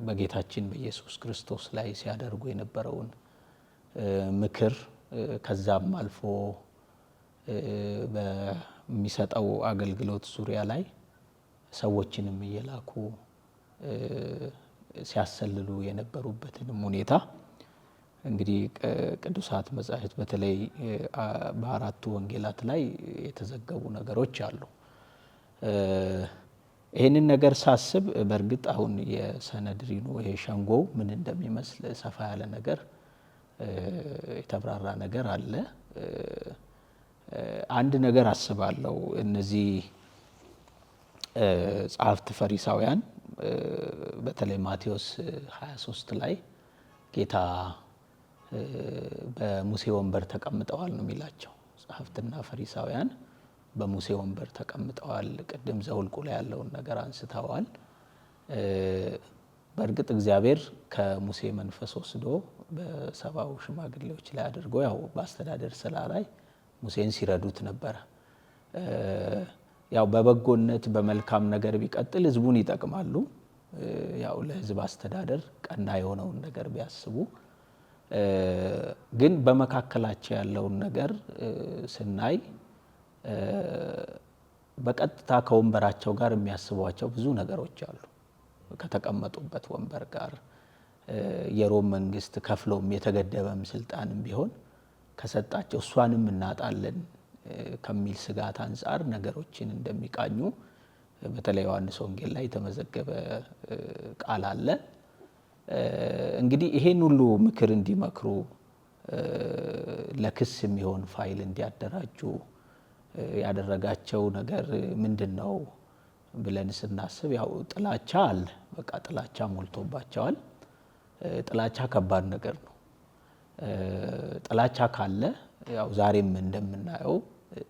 በጌታችን በኢየሱስ ክርስቶስ ላይ ሲያደርጉ የነበረውን ምክር ከዛም አልፎ በሚሰጠው አገልግሎት ዙሪያ ላይ ሰዎችንም እየላኩ ሲያሰልሉ የነበሩበትንም ሁኔታ እንግዲህ ቅዱሳት መጻሕፍት በተለይ በ4ቱ ወንጌላት ላይ የተዘገቡ ነገሮች አሉ። ይህንን ነገር ሳስብ በእርግጥ አሁን የሰነድሪኑ ይሄ ሸንጎው ምን እንደሚመስል ሰፋ ያለ ነገር የተብራራ ነገር አለ። አንድ ነገር አስባለሁ። እነዚህ ጸሐፍት ፈሪሳውያን በተለይ ማቴዎስ 23 ላይ ጌታ በሙሴ ወንበር ተቀምጠዋል ነው የሚላቸው። ጸሐፍትና ፈሪሳውያን በሙሴ ወንበር ተቀምጠዋል። ቅድም ዘኍልቍ ላይ ያለውን ነገር አንስተዋል። በእርግጥ እግዚአብሔር ከሙሴ መንፈስ ወስዶ በሰባው ሽማግሌዎች ላይ አድርጎ ያው በአስተዳደር ስራ ላይ ሙሴን ሲረዱት ነበረ። ያው በበጎነት በመልካም ነገር ቢቀጥል ህዝቡን ይጠቅማሉ። ያው ለህዝብ አስተዳደር ቀና የሆነውን ነገር ቢያስቡ ግን በመካከላቸው ያለውን ነገር ስናይ በቀጥታ ከወንበራቸው ጋር የሚያስቧቸው ብዙ ነገሮች አሉ። ከተቀመጡበት ወንበር ጋር የሮም መንግስት ከፍሎም የተገደበም ስልጣንም ቢሆን ከሰጣቸው እሷንም እናጣለን ከሚል ስጋት አንጻር ነገሮችን እንደሚቃኙ በተለይ ዮሐንስ ወንጌል ላይ የተመዘገበ ቃል አለ። እንግዲህ ይሄን ሁሉ ምክር እንዲመክሩ ለክስ የሚሆን ፋይል እንዲያደራጁ ያደረጋቸው ነገር ምንድነው ብለን ስናስብ ያው ጥላቻ አለ። በቃ ጥላቻ ሞልቶባቸዋል። ጥላቻ ከባድ ነገር ነው። ጥላቻ ካለ ያው ዛሬም እንደምናየው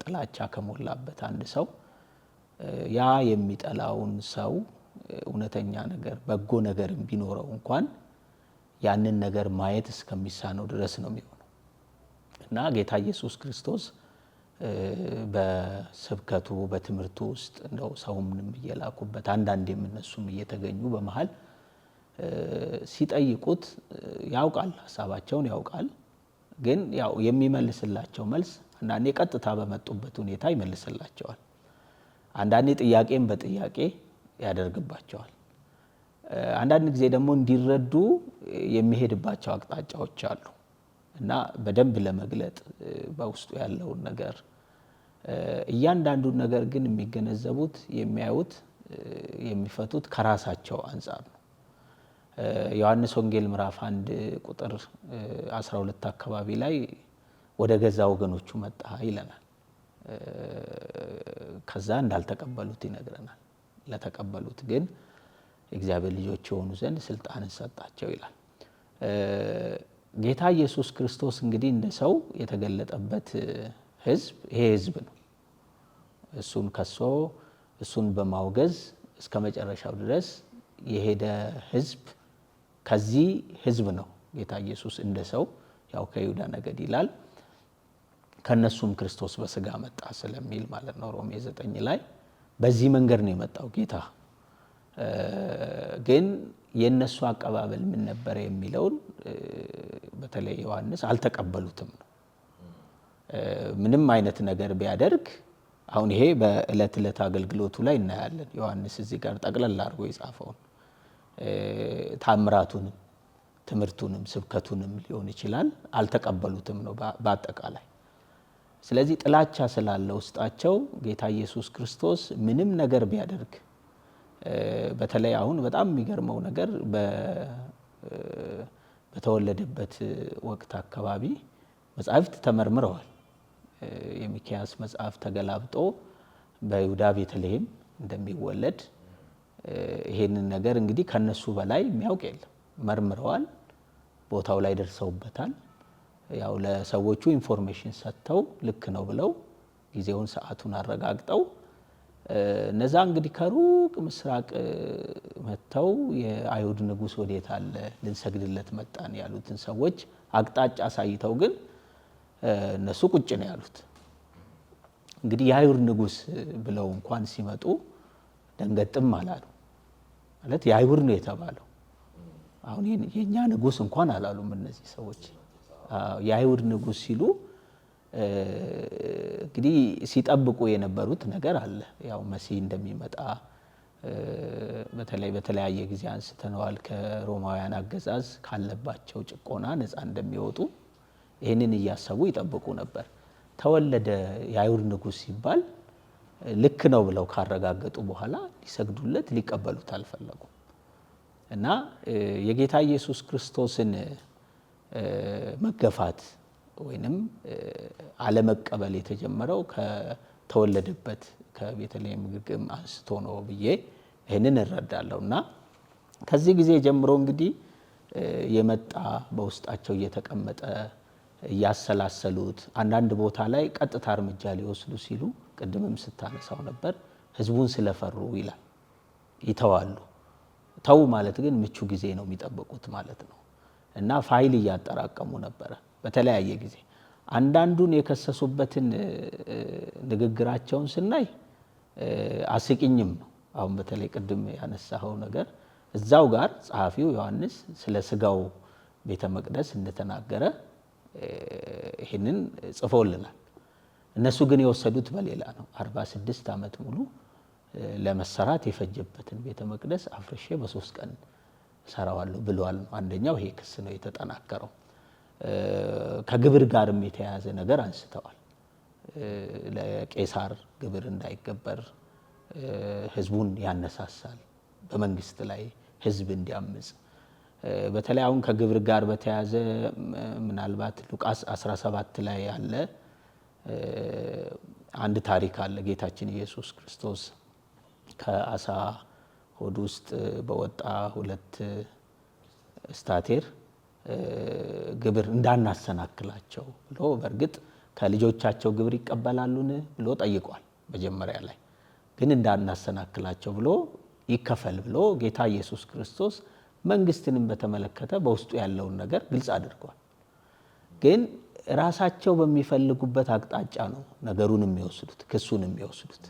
ጥላቻ ከሞላበት አንድ ሰው ያ የሚጠላውን ሰው እውነተኛ ነገር በጎ ነገር ቢኖረው እንኳን ያንን ነገር ማየት እስከሚሳነው ድረስ ነው የሚሆነው። እና ጌታ ኢየሱስ ክርስቶስ በስብከቱ በትምህርቱ ውስጥ እንደው ሰውንም እየላኩበት አንዳንዴም እነሱም እየተገኙ በመሃል ሲጠይቁት ያውቃል፣ ሐሳባቸውን ያውቃል። ግን ያው የሚመልስላቸው መልስ አንዳንዴ ቀጥታ በመጡበት ሁኔታ ይመልስላቸዋል። አንዳንዴ ጥያቄን በጥያቄ ያደርግባቸዋል። አንዳንድ ጊዜ ደግሞ እንዲረዱ የሚሄድባቸው አቅጣጫዎች አሉ እና በደንብ ለመግለጥ በውስጡ ያለውን ነገር እያንዳንዱን ነገር ግን የሚገነዘቡት የሚያዩት የሚፈቱት ከራሳቸው አንጻር ነው። ዮሐንስ ወንጌል ምዕራፍ 1 ቁጥር 12 አካባቢ ላይ ወደ ገዛ ወገኖቹ መጣ ይለናል። ከዛ እንዳልተቀበሉት ይነግረናል። ለተቀበሉት ግን እግዚአብሔር ልጆች የሆኑ ዘንድ ስልጣንን ሰጣቸው ይላል። ጌታ ኢየሱስ ክርስቶስ እንግዲህ እንደ ሰው የተገለጠበት ህዝብ ይሄ ህዝብ ነው። እሱን ከሶ እሱን በማውገዝ እስከ መጨረሻው ድረስ የሄደ ህዝብ ከዚህ ህዝብ ነው ጌታ ኢየሱስ እንደ ሰው ያው ከይሁዳ ነገድ ይላል ከነሱም ክርስቶስ በስጋ መጣ ስለሚል ማለት ነው። ሮሜ 9 ላይ በዚህ መንገድ ነው የመጣው ጌታ። ግን የነሱ አቀባበል ምን ነበር የሚለውን በተለይ ዮሐንስ አልተቀበሉትም ነው። ምንም አይነት ነገር ቢያደርግ አሁን ይሄ በእለት እለት አገልግሎቱ ላይ እናያለን። ዮሐንስ እዚህ ጋር ጠቅለል አድርጎ የጻፈውን ታምራቱንም ትምህርቱንም ስብከቱንም ሊሆን ይችላል አልተቀበሉትም ነው በአጠቃላይ። ስለዚህ ጥላቻ ስላለ ውስጣቸው ጌታ ኢየሱስ ክርስቶስ ምንም ነገር ቢያደርግ በተለይ አሁን በጣም የሚገርመው ነገር በተወለደበት ወቅት አካባቢ መጻሕፍት ተመርምረዋል። የሚክያስ መጽሐፍ ተገላብጦ በይሁዳ ቤተልሔም እንደሚወለድ ይሄንን ነገር እንግዲህ ከነሱ በላይ የሚያውቅ የለም። መርምረዋል፣ ቦታው ላይ ደርሰውበታል። ያው ለሰዎቹ ኢንፎርሜሽን ሰጥተው ልክ ነው ብለው ጊዜውን ሰዓቱን አረጋግጠው እነዛ እንግዲህ ከሩቅ ምስራቅ መጥተው የአይሁድ ንጉሥ ወዴት አለ ልንሰግድለት መጣን ያሉትን ሰዎች አቅጣጫ አሳይተው ግን እነሱ ቁጭ ነው ያሉት። እንግዲህ የአይሁድ ንጉሥ ብለው እንኳን ሲመጡ ደንገጥም አላሉ። ማለት የአይሁድ ነው የተባለው። አሁን የኛ ንጉሥ እንኳን አላሉም እነዚህ ሰዎች። የአይሁድ ንጉሥ ሲሉ እንግዲህ ሲጠብቁ የነበሩት ነገር አለ። ያው መሲህ እንደሚመጣ በተለያየ ጊዜ አንስተነዋል። ከሮማውያን አገዛዝ ካለባቸው ጭቆና ነፃ እንደሚወጡ ይህንን እያሰቡ ይጠብቁ ነበር። ተወለደ የአይሁድ ንጉሥ ሲባል ልክ ነው ብለው ካረጋገጡ በኋላ ሊሰግዱለት ሊቀበሉት አልፈለጉም። እና የጌታ ኢየሱስ ክርስቶስን መገፋት ወይንም አለመቀበል የተጀመረው ከተወለደበት ከቤተልሔም ግርግም አንስቶ ነው ብዬ ይህንን እረዳለሁ። እና ከዚህ ጊዜ ጀምሮ እንግዲህ የመጣ በውስጣቸው እየተቀመጠ እያሰላሰሉት አንዳንድ ቦታ ላይ ቀጥታ እርምጃ ሊወስዱ ሲሉ ቅድምም ስታነሳው ነበር ህዝቡን ስለፈሩ ይላል ይተዋሉ። ተው ማለት ግን ምቹ ጊዜ ነው የሚጠብቁት ማለት ነው። እና ፋይል እያጠራቀሙ ነበረ በተለያየ ጊዜ። አንዳንዱን የከሰሱበትን ንግግራቸውን ስናይ አስቂኝም ነው። አሁን በተለይ ቅድም ያነሳው ነገር እዛው ጋር ጸሐፊው ዮሐንስ ስለ ስጋው ቤተ መቅደስ እንደተናገረ ይሄንን ጽፎልናል። እነሱ ግን የወሰዱት በሌላ ነው። 46 ዓመት ሙሉ ለመሰራት የፈጀበትን ቤተ መቅደስ አፍርሼ በ3 ቀን ሰራዋለሁ ብለዋል። አንደኛው ይሄ ክስ ነው የተጠናከረው። ከግብር ጋርም የተያያዘ ነገር አንስተዋል። ለቄሳር ግብር እንዳይገበር ህዝቡን ያነሳሳል፣ በመንግስት ላይ ህዝብ እንዲያምጽ። በተለይ አሁን ከግብር ጋር በተያያዘ ምናልባት ሉቃስ 17 ላይ ያለ አንድ ታሪክ አለ። ጌታችን ኢየሱስ ክርስቶስ ከአሳ ሆድ ውስጥ በወጣ 2 ስታቴር ግብር እንዳናሰናክላቸው ብሎ በእርግጥ ከልጆቻቸው ግብር ይቀበላሉን ብሎ ጠይቋል። መጀመሪያ ላይ ግን እንዳናሰናክላቸው ብሎ ይከፈል ብሎ ጌታ ኢየሱስ ክርስቶስ መንግስትንም በተመለከተ በውስጡ ያለውን ነገር ግልጽ አድርጓል። ግን ራሳቸው በሚፈልጉበት አቅጣጫ ነው ነገሩን የሚወስዱት ክሱን የሚወስዱት።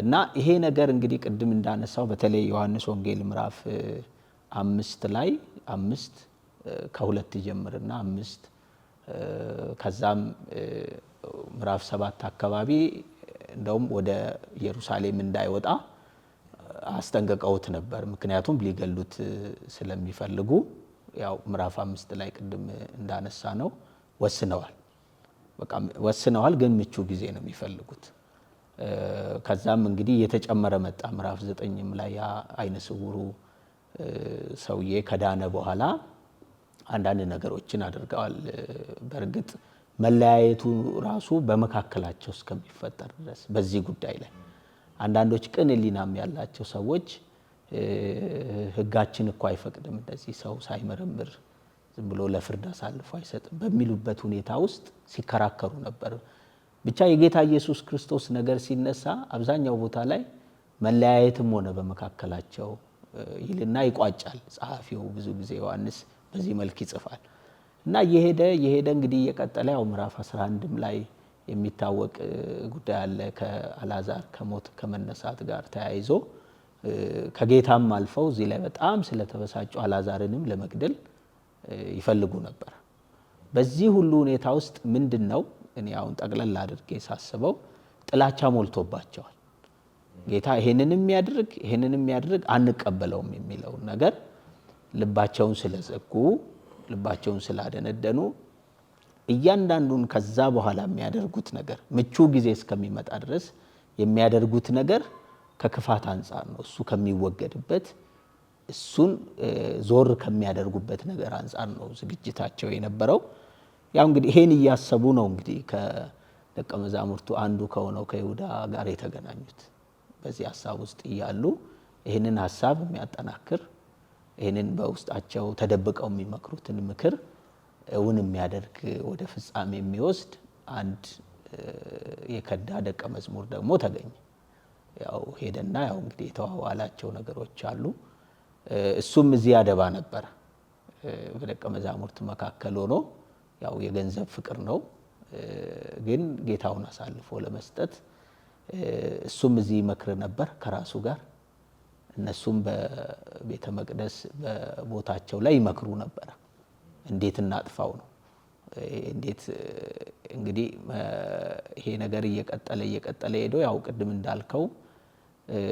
እና ይሄ ነገር እንግዲህ ቅድም እንዳነሳው በተለይ ዮሐንስ ወንጌል ምዕራፍ 5 ላይ 5 ከ2 ጀምርና 5 ከዛም ምዕራፍ 7 አካባቢ እንደውም ወደ ኢየሩሳሌም እንዳይወጣ አስጠንቀቀውት ነበር። ምክንያቱም ሊገሉት ስለሚፈልጉ ያው ምዕራፍ 5 ላይ ቅድም እንዳነሳ ነው ወስነዋል። በቃ ወስነዋል፣ ግን ምቹ ጊዜ ነው የሚፈልጉት። ከዛም እንግዲህ እየተጨመረ መጣ። ምዕራፍ 9ም ላይ ያ አይነ ስውሩ ሰውዬ ከዳነ በኋላ አንዳንድ ነገሮችን አድርገዋል። በእርግጥ መለያየቱ ራሱ በመካከላቸው እስከሚፈጠር ድረስ በዚህ ጉዳይ ላይ አንዳንዶች ቅን ሕሊናም ያላቸው ሰዎች ሕጋችን እኮ አይፈቅድም እንደዚህ ሰው ሳይመረምር ዝም ብሎ ለፍርድ አሳልፎ አይሰጥም በሚሉበት ሁኔታ ውስጥ ሲከራከሩ ነበር። ብቻ የጌታ ኢየሱስ ክርስቶስ ነገር ሲነሳ አብዛኛው ቦታ ላይ መለያየትም ሆነ በመካከላቸው ይልና ይቋጫል። ጸሐፊው ብዙ ጊዜ ዮሐንስ በዚህ መልክ ይጽፋል እና የሄደ እንግዲህ የቀጠለ ያው ምዕራፍ 11ም ላይ የሚታወቅ ጉዳይ አለ። ከአልዓዛር ከሞት ከመነሳት ጋር ተያይዞ ከጌታም አልፈው እዚህ ላይ በጣም ስለተበሳጩ አልዓዛርንም ለመግደል ይፈልጉ ነበር። በዚህ ሁሉ ሁኔታ ውስጥ ምንድነው እኔ አሁን ጠቅለል አድርጌ ሳስበው ጥላቻ ሞልቶባቸዋል። ጌታ ይሄንንም ያድርግ አንቀበለውም የሚለው ነገር ልባቸውን ስለዘጉ ልባቸውን ስላደነደኑ እያንዳንዱን ከዛ በኋላ የሚያደርጉት ነገር ምቹ ጊዜ እስከሚመጣ ድረስ የሚያደርጉት ነገር ከክፋት አንጻር ነው። እሱ ከሚወገድበት እሱን ዞር ከሚያደርጉበት ነገር አንጻር ነው ዝግጅታቸው የነበረው። ያው እንግዲህ ይሄን እያሰቡ ነው እንግዲህ ከደቀ መዛሙርቱ አንዱ ከሆነው ከይሁዳ ጋር የተገናኙት። በዚህ ሐሳብ ውስጥ እያሉ ይህንን ሐሳብ የሚያጠናክር ይህንን በውስጣቸው ተደብቀው የሚመክሩትን ምክር እውን የሚያደርግ ወደ ፍጻሜ የሚወስድ አንድ የከዳ ደቀ መዝሙር ደግሞ ተገኘ። ያው ሄደና ያው እንግዲህ የተዋዋላቸው ነገሮች አሉ። እሱም እዚህ ያደባ ነበር። በደቀ መዛሙርት መካከል ሆኖ ያው የገንዘብ ፍቅር ነው፣ ግን ጌታውን አሳልፎ ለመስጠት እሱም እዚህ ይመክር ነበር ከራሱ ጋር። እነሱም በቤተ መቅደስ በቦታቸው ላይ ይመክሩ ነበር። እንዴት እናጥፋው ነው። እንዴት እንግዲህ ይሄ ነገር እየቀጠለ ሄዶ ያው ቅድም እንዳልከው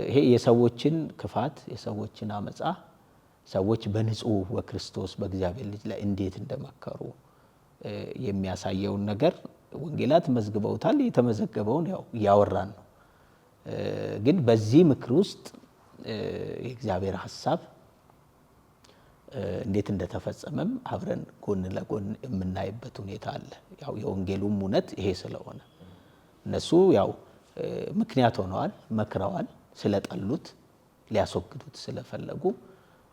ይሄ የሰዎችን ክፋት የሰዎችን አመጻ ሰዎች በንጹህ በክርስቶስ በእግዚአብሔር ልጅ ላይ እንዴት እንደመከሩ የሚያሳየውን ነገር ወንጌላት መዝግበውታል። የተመዘገበውን ያው እያወራን ነው። ግን በዚህ ምክር ውስጥ የእግዚአብሔር ሐሳብ እንዴት እንደተፈጸመም አብረን ጎን ለጎን የምናይበት ሁኔታ አለ። ያው የወንጌሉም እውነት ይሄ ስለሆነ እነሱ ያው ምክንያት ሆነዋል፣ መክረዋል፣ ስለጠሉት ሊያስወግዱት ስለፈለጉ።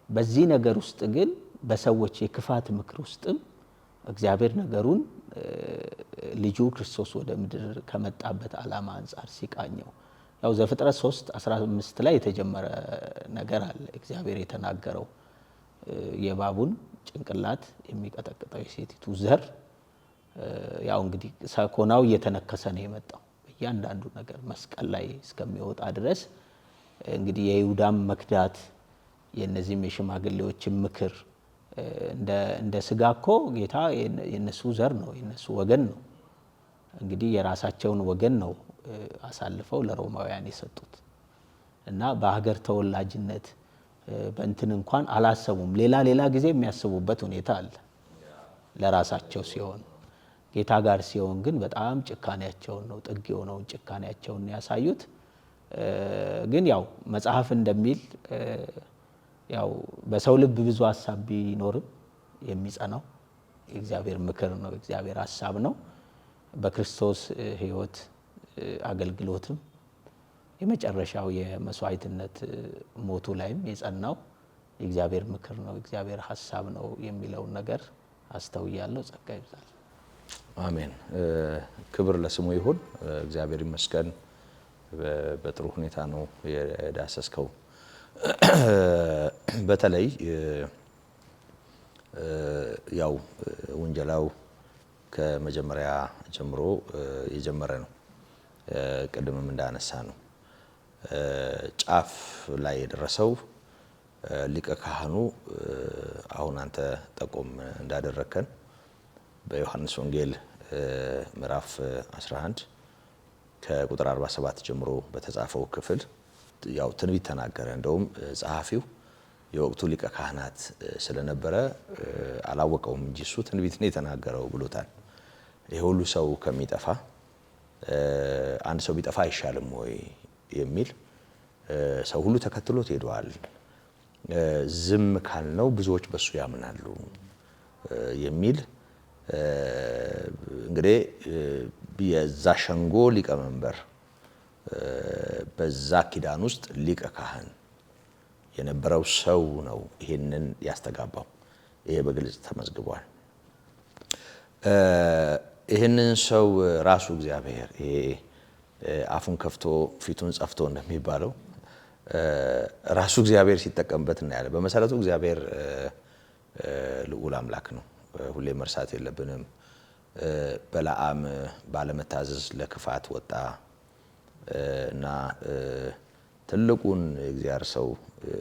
በዚህ ነገር ውስጥ ግን በሰዎች የክፋት ምክር ውስጥም እግዚአብሔር ነገሩን ልጁ ክርስቶስ ወደ ምድር ከመጣበት ዓላማ አንጻር ሲቃኘው ያው ዘፍጥረት 3:15 ላይ የተጀመረ ነገር አለ። እግዚአብሔር የተናገረው የእባቡን ጭንቅላት የሚቀጠቅጠው የሴቲቱ ዘር ያው እንግዲህ ሰኮናው እየተነከሰ ነው የመጣው በእያንዳንዱ ነገር መስቀል ላይ እስከሚወጣ ድረስ። እንግዲህ የይሁዳም መክዳት የነዚህም የሽማግሌዎችን ምክር እንደ ስጋ እኮ ጌታ የነሱ ዘር ነው የነሱ ወገን ነው። እንግዲህ የራሳቸውን ወገን ነው አሳልፈው ለሮማውያን የሰጡት እና በሀገር ተወላጅነት በእንትን እንኳን አላሰቡም። ሌላ ጊዜ የሚያስቡበት ሁኔታ አለ ለራሳቸው ሲሆን፣ ጌታ ጋር ሲሆን ግን በጣም ጭካኔያቸውን ነው ጥግ የሆነውን ጭካኔያቸውን ያሳዩት። ግን ያው መጽሐፍ እንደሚል ያው በሰው ልብ ብዙ ሐሳብ ቢኖርም የሚጸናው የእግዚአብሔር ምክር ነው፣ የእግዚአብሔር ሐሳብ ነው። በክርስቶስ ሕይወት አገልግሎትም የመጨረሻው የመስዋዕትነት ሞቱ ላይም የጸናው የእግዚአብሔር ምክር ነው፣ የእግዚአብሔር ሐሳብ ነው የሚለውን ነገር አስተውያለሁ። ጸጋ ይብዛል። አሜን። ክብር ለስሙ ይሁን። እግዚአብሔር ይመስገን። በጥሩ ሁኔታ ነው የዳሰስከው። በተለይ ያው ወንጀላው ከመጀመሪያ ጀምሮ የጀመረ ነው። ቅድምም እንዳነሳ ነው ጫፍ ላይ የደረሰው ሊቀ ካህኑ አሁን አንተ ጠቆም እንዳደረከን በዮሐንስ ወንጌል ምዕራፍ 11 ከቁጥር 47 ጀምሮ በተጻፈው ክፍል ያው ትንቢት ተናገረ። እንደውም ጸሐፊው የወቅቱ ሊቀ ካህናት ስለነበረ አላወቀውም እንጂ እሱ ትንቢት ነው የተናገረው ብሎታል። ይሄ ሁሉ ሰው ከሚጠፋ አንድ ሰው ቢጠፋ አይሻልም ወይ የሚል ሰው ሁሉ ተከትሎት ሄዷል። ዝም ካልነው ብዙዎች በሱ ያምናሉ የሚል እንግዲህ የዛ ሸንጎ ሊቀመንበር በዛ ኪዳን ውስጥ ሊቀ ካህን የነበረው ሰው ነው ይሄንን ያስተጋባው። ይሄ በግልጽ ተመዝግቧል። ይሄንን ሰው ራሱ እግዚአብሔር ይሄ አፉን ከፍቶ ፊቱን ጸፍቶ እንደሚባለው ራሱ እግዚአብሔር ሲጠቀምበት እናያለን። በመሰረቱ እግዚአብሔር ልዑል አምላክ ነው። ሁሌ መርሳት የለብንም። በለዓም ባለመታዘዝ ለክፋት ወጣ እና ትልቁን እግዚአብሔር ሰው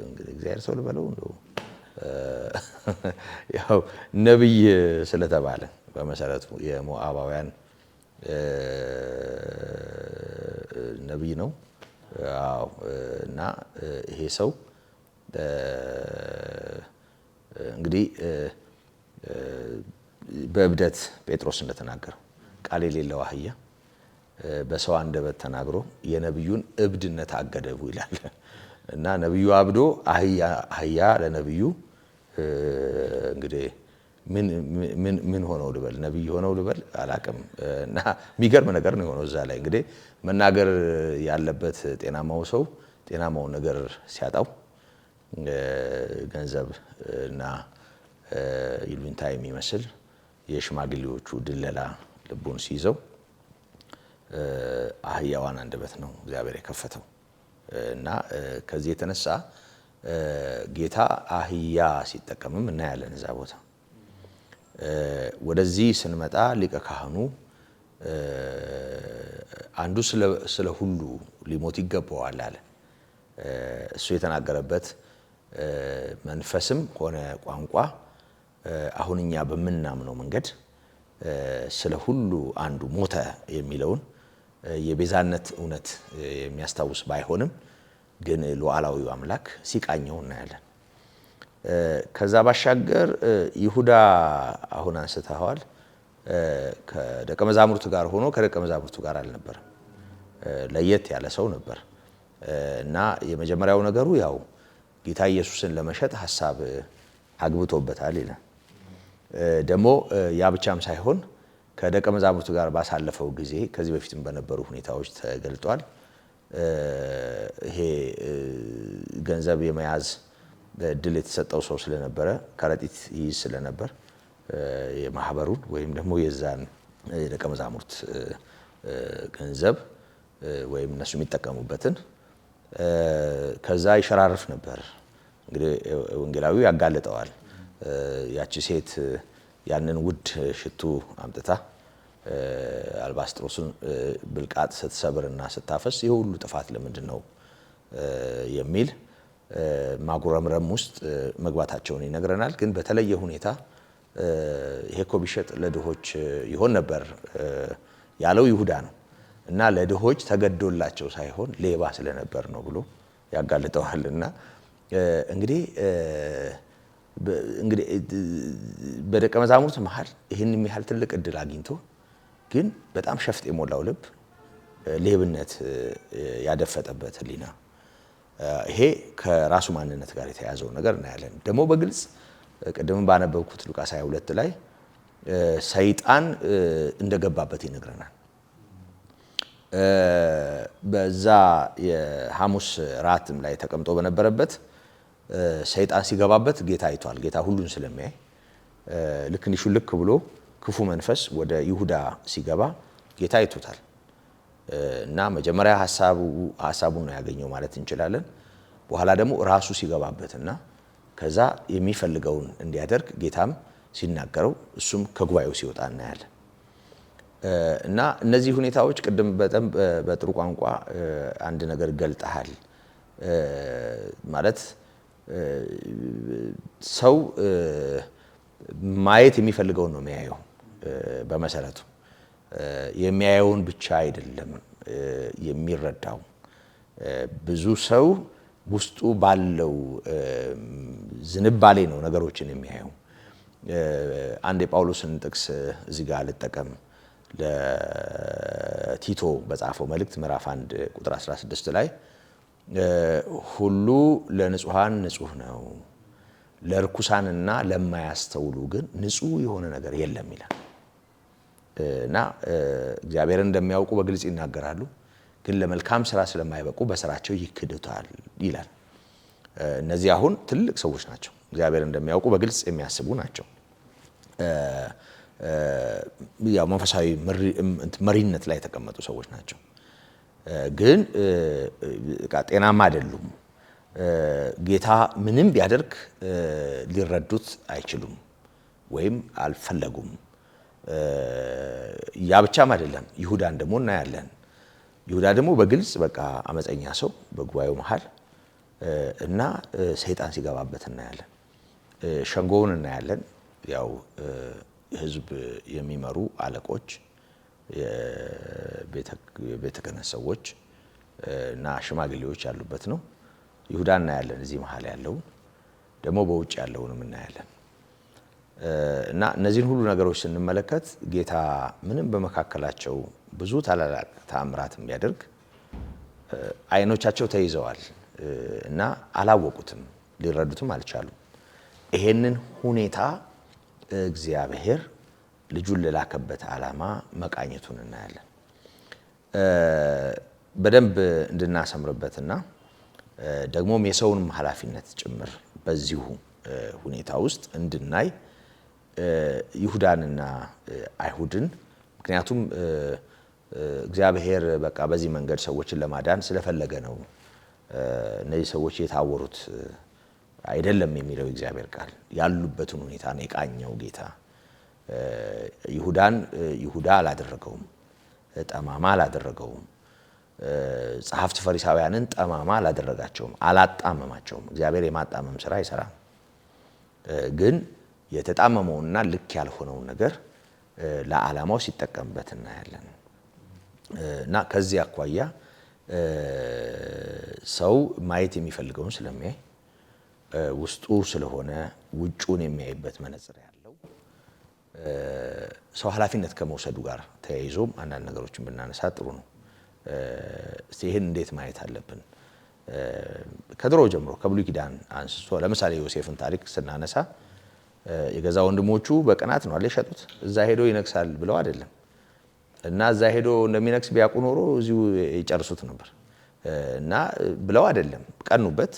እንግዲህ እግዚአብሔር ሰው ልበለው እንደው ያው ነብይ ስለተባለ በመሰረቱ የሞዓባውያን ነብይ ነው። አዎ እና ይሄ ሰው እንግዲህ በእብደት ጴጥሮስ እንደተናገረው ቃል የሌለው አህያ በሰው አንደበት ተናግሮ የነብዩን እብድነት አገደቡ ይላል። እና ነብዩ አብዶ አህያ ለነብዩ እንግዲህ ምን ሆነው ልበል ነብይ ሆነው ልበል አላቅም። እና የሚገርም ነገር ነው የሆነው። እዛ ላይ እንግዲህ መናገር ያለበት ጤናማው ሰው ጤናማውን ነገር ሲያጣው ገንዘብ እና ይሉኝታ የሚመስል የሽማግሌዎቹ ድለላ ልቡን ሲይዘው አህያዋን አንደበት ነው እግዚአብሔር የከፈተው። እና ከዚህ የተነሳ ጌታ አህያ ሲጠቀምም እናያለን እዛ ቦታ። ወደዚህ ስንመጣ ሊቀ ካህኑ አንዱ ስለ ሁሉ ሊሞት ይገባዋል አለ። እሱ የተናገረበት መንፈስም ሆነ ቋንቋ አሁን እኛ በምናምነው መንገድ ስለ ሁሉ አንዱ ሞተ የሚለውን የቤዛነት እውነት የሚያስታውስ ባይሆንም ግን ሉዓላዊው አምላክ ሲቃኘው እናያለን። ከዛ ባሻገር ይሁዳ አሁን አንስተዋል። ከደቀ መዛሙርቱ ጋር ሆኖ ከደቀ መዛሙርቱ ጋር አልነበረም። ለየት ያለ ሰው ነበር እና የመጀመሪያው ነገሩ ያው ጌታ ኢየሱስን ለመሸጥ ሐሳብ አግብቶበታል ይላል። ደግሞ ያ ብቻም ሳይሆን ከደቀ መዛሙርቱ ጋር ባሳለፈው ጊዜ ከዚህ በፊትም በነበሩ ሁኔታዎች ተገልጧል። ይሄ ገንዘብ የመያዝ እድል የተሰጠው ሰው ስለነበረ ከረጢት ይይዝ ስለነበር የማህበሩን ወይም ደግሞ የዛን የደቀ መዛሙርት ገንዘብ ወይም እነሱ የሚጠቀሙበትን ከዛ ይሸራርፍ ነበር። እንግዲህ ወንጌላዊው ያጋልጠዋል። ያቺ ሴት ያንን ውድ ሽቱ አምጥታ አልባስጥሮስን ብልቃጥ ስትሰብርና ስታፈስ ይሄ ሁሉ ጥፋት ለምንድን ነው የሚል ማጉረምረም ውስጥ መግባታቸውን ይነግረናል። ግን በተለየ ሁኔታ ይሄ እኮ ቢሸጥ ለድሆች ይሆን ነበር ያለው ይሁዳ ነው እና ለድሆች ተገዶላቸው ሳይሆን ሌባ ስለነበር ነው ብሎ ያጋልጠዋል። እና እንግዲህ በደቀ መዛሙርት መሃል ይህን የሚያህል ትልቅ እድል አግኝቶ ግን በጣም ሸፍጥ የሞላው ልብ ሌብነት ያደፈጠበት ሕሊና ይሄ ከራሱ ማንነት ጋር የተያዘው ነገር እናያለን። ደግሞ በግልጽ ቅድም ባነበብኩት ሉቃስ 22 ላይ ሰይጣን እንደገባበት ይነግረናል። በዛ የሐሙስ ራትም ላይ ተቀምጦ በነበረበት ሰይጣን ሲገባበት ጌታ አይቷል። ጌታ ሁሉን ስለሚያይ ልክ እንዲሹልክ ብሎ ክፉ መንፈስ ወደ ይሁዳ ሲገባ ጌታ አይቶታል። እና መጀመሪያ ሐሳቡን ነው ያገኘው ማለት እንችላለን። በኋላ ደግሞ ራሱ ሲገባበትና ከዛ የሚፈልገውን እንዲያደርግ ጌታም ሲናገረው እሱም ከጉባኤው ሲወጣ እናያለን። እና እነዚህ ሁኔታዎች ቅድም በጣም በጥሩ ቋንቋ አንድ ነገር ገልጠሃል። ማለት ሰው ማየት የሚፈልገውን ነው የሚያየው። በመሰረቱ የሚያየውን ብቻ አይደለም የሚረዳው። ብዙ ሰው ውስጡ ባለው ዝንባሌ ነው ነገሮችን የሚያየው። አንድ የጳውሎስን ጥቅስ እዚህ ጋር ልጠቀም። ለቲቶ በጻፈው መልእክት ምዕራፍ 1 ቁጥር 16 ላይ ሁሉ ለንጹሃን ንጹህ ነው፣ ለርኩሳንና ለማያስተውሉ ግን ንጹህ የሆነ ነገር የለም ይላል። እና እግዚአብሔርን እንደሚያውቁ በግልጽ ይናገራሉ፣ ግን ለመልካም ስራ ስለማይበቁ በስራቸው ይክዱታል ይላል። እነዚህ አሁን ትልቅ ሰዎች ናቸው፣ እግዚአብሔርን እንደሚያውቁ በግልጽ የሚያስቡ ናቸው። ያው መንፈሳዊ መሪነት ላይ የተቀመጡ ሰዎች ናቸው፣ ግን ጤናማ አይደሉም። ጌታ ምንም ቢያደርግ ሊረዱት አይችሉም ወይም አልፈለጉም። ያ ብቻም አይደለም፣ ይሁዳን ደግሞ እናያለን። ይሁዳ ደግሞ በግልጽ በቃ አመፀኛ ሰው በጉባኤው መሃል እና ሰይጣን ሲገባበት እናያለን። ሸንጎውን እናያለን። ያው ህዝብ የሚመሩ አለቆች፣ የቤተ ክህነት ሰዎች እና ሽማግሌዎች ያሉበት ነው። ይሁዳ እናያለን። እዚህ መሃል ያለው ደግሞ በውጭ ያለውንም እናያለን። እና እነዚህን ሁሉ ነገሮች ስንመለከት ጌታ ምንም በመካከላቸው ብዙ ታላላቅ ተአምራትም ቢያደርግ አይኖቻቸው ተይዘዋል እና አላወቁትም፣ ሊረዱትም አልቻሉም። ይሄንን ሁኔታ እግዚአብሔር ልጁን ለላከበት ዓላማ መቃኘቱን እናያለን። በደንብ እንድናሰምርበትና ደግሞም የሰውንም ኃላፊነት ጭምር በዚሁ ሁኔታ ውስጥ እንድናይ ይሁዳንና አይሁድን፣ ምክንያቱም እግዚአብሔር በቃ በዚህ መንገድ ሰዎችን ለማዳን ስለፈለገ ነው እነዚህ ሰዎች የታወሩት አይደለም የሚለው እግዚአብሔር ቃል ያሉበትን ሁኔታ ነው የቃኘው ጌታ። ይሁዳን ይሁዳ አላደረገውም፣ ጠማማ አላደረገውም። ጸሐፍት ፈሪሳውያንን ጠማማ አላደረጋቸውም፣ አላጣመማቸውም። እግዚአብሔር የማጣመም ስራ አይሰራም። ግን የተጣመመውንና ልክ ያልሆነውን ነገር ለዓላማው ሲጠቀምበት እናያለን። እና ከዚህ አኳያ ሰው ማየት የሚፈልገውን ስለሚያይ ውስጡ ስለሆነ ውጩን የሚያይበት መነጽር ያለው ሰው ኃላፊነት ከመውሰዱ ጋር ተያይዞም አንዳንድ ነገሮችን ብናነሳ ጥሩ ነው። እስቲ ይህን እንዴት ማየት አለብን? ከድሮ ጀምሮ ከብሉይ ኪዳን አንስቶ ለምሳሌ ዮሴፍን ታሪክ ስናነሳ የገዛ ወንድሞቹ በቅናት ነው አይደል የሸጡት። እዛ ሄዶ ይነግሳል ብለው አይደለም። እና እዛ ሄዶ እንደሚነግስ ቢያውቁ ኖሮ እዚሁ ይጨርሱት ነበር። እና ብለው አይደለም፣ ቀኑበት፣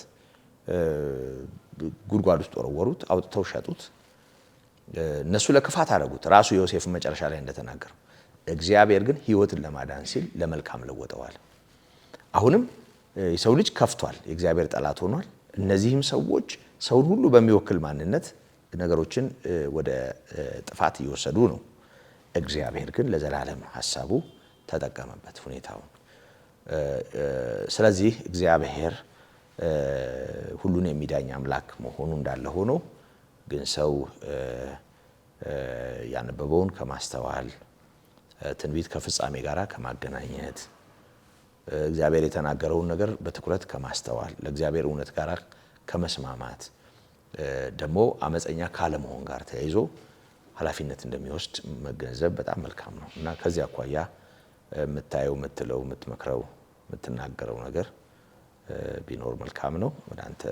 ጉድጓድ ውስጥ ወረወሩት፣ አውጥተው ሸጡት። እነሱ ለክፋት አደረጉት። ራሱ ዮሴፍ መጨረሻ ላይ እንደተናገረው እግዚአብሔር ግን ሕይወትን ለማዳን ሲል ለመልካም ለወጠዋል። አሁንም የሰው ልጅ ከፍቷል፣ የእግዚአብሔር ጠላት ሆኗል። እነዚህም ሰዎች ሰውን ሁሉ በሚወክል ማንነት ነገሮችን ወደ ጥፋት እየወሰዱ ነው። እግዚአብሔር ግን ለዘላለም ሐሳቡ ተጠቀመበት ሁኔታውን። ስለዚህ እግዚአብሔር ሁሉን የሚዳኝ አምላክ መሆኑ እንዳለ ሆኖ ግን ሰው ያነበበውን ከማስተዋል ትንቢት ከፍጻሜ ጋር ከማገናኘት እግዚአብሔር የተናገረውን ነገር በትኩረት ከማስተዋል ለእግዚአብሔር እውነት ጋር ከመስማማት ደግሞ አመፀኛ ካለመሆን ጋር ተያይዞ ኃላፊነት እንደሚወስድ መገንዘብ በጣም መልካም ነው። እና ከዚህ አኳያ የምታየው፣ የምትለው፣ የምትመክረው፣ የምትናገረው ነገር ቢኖር መልካም ነው። ወደ አንተ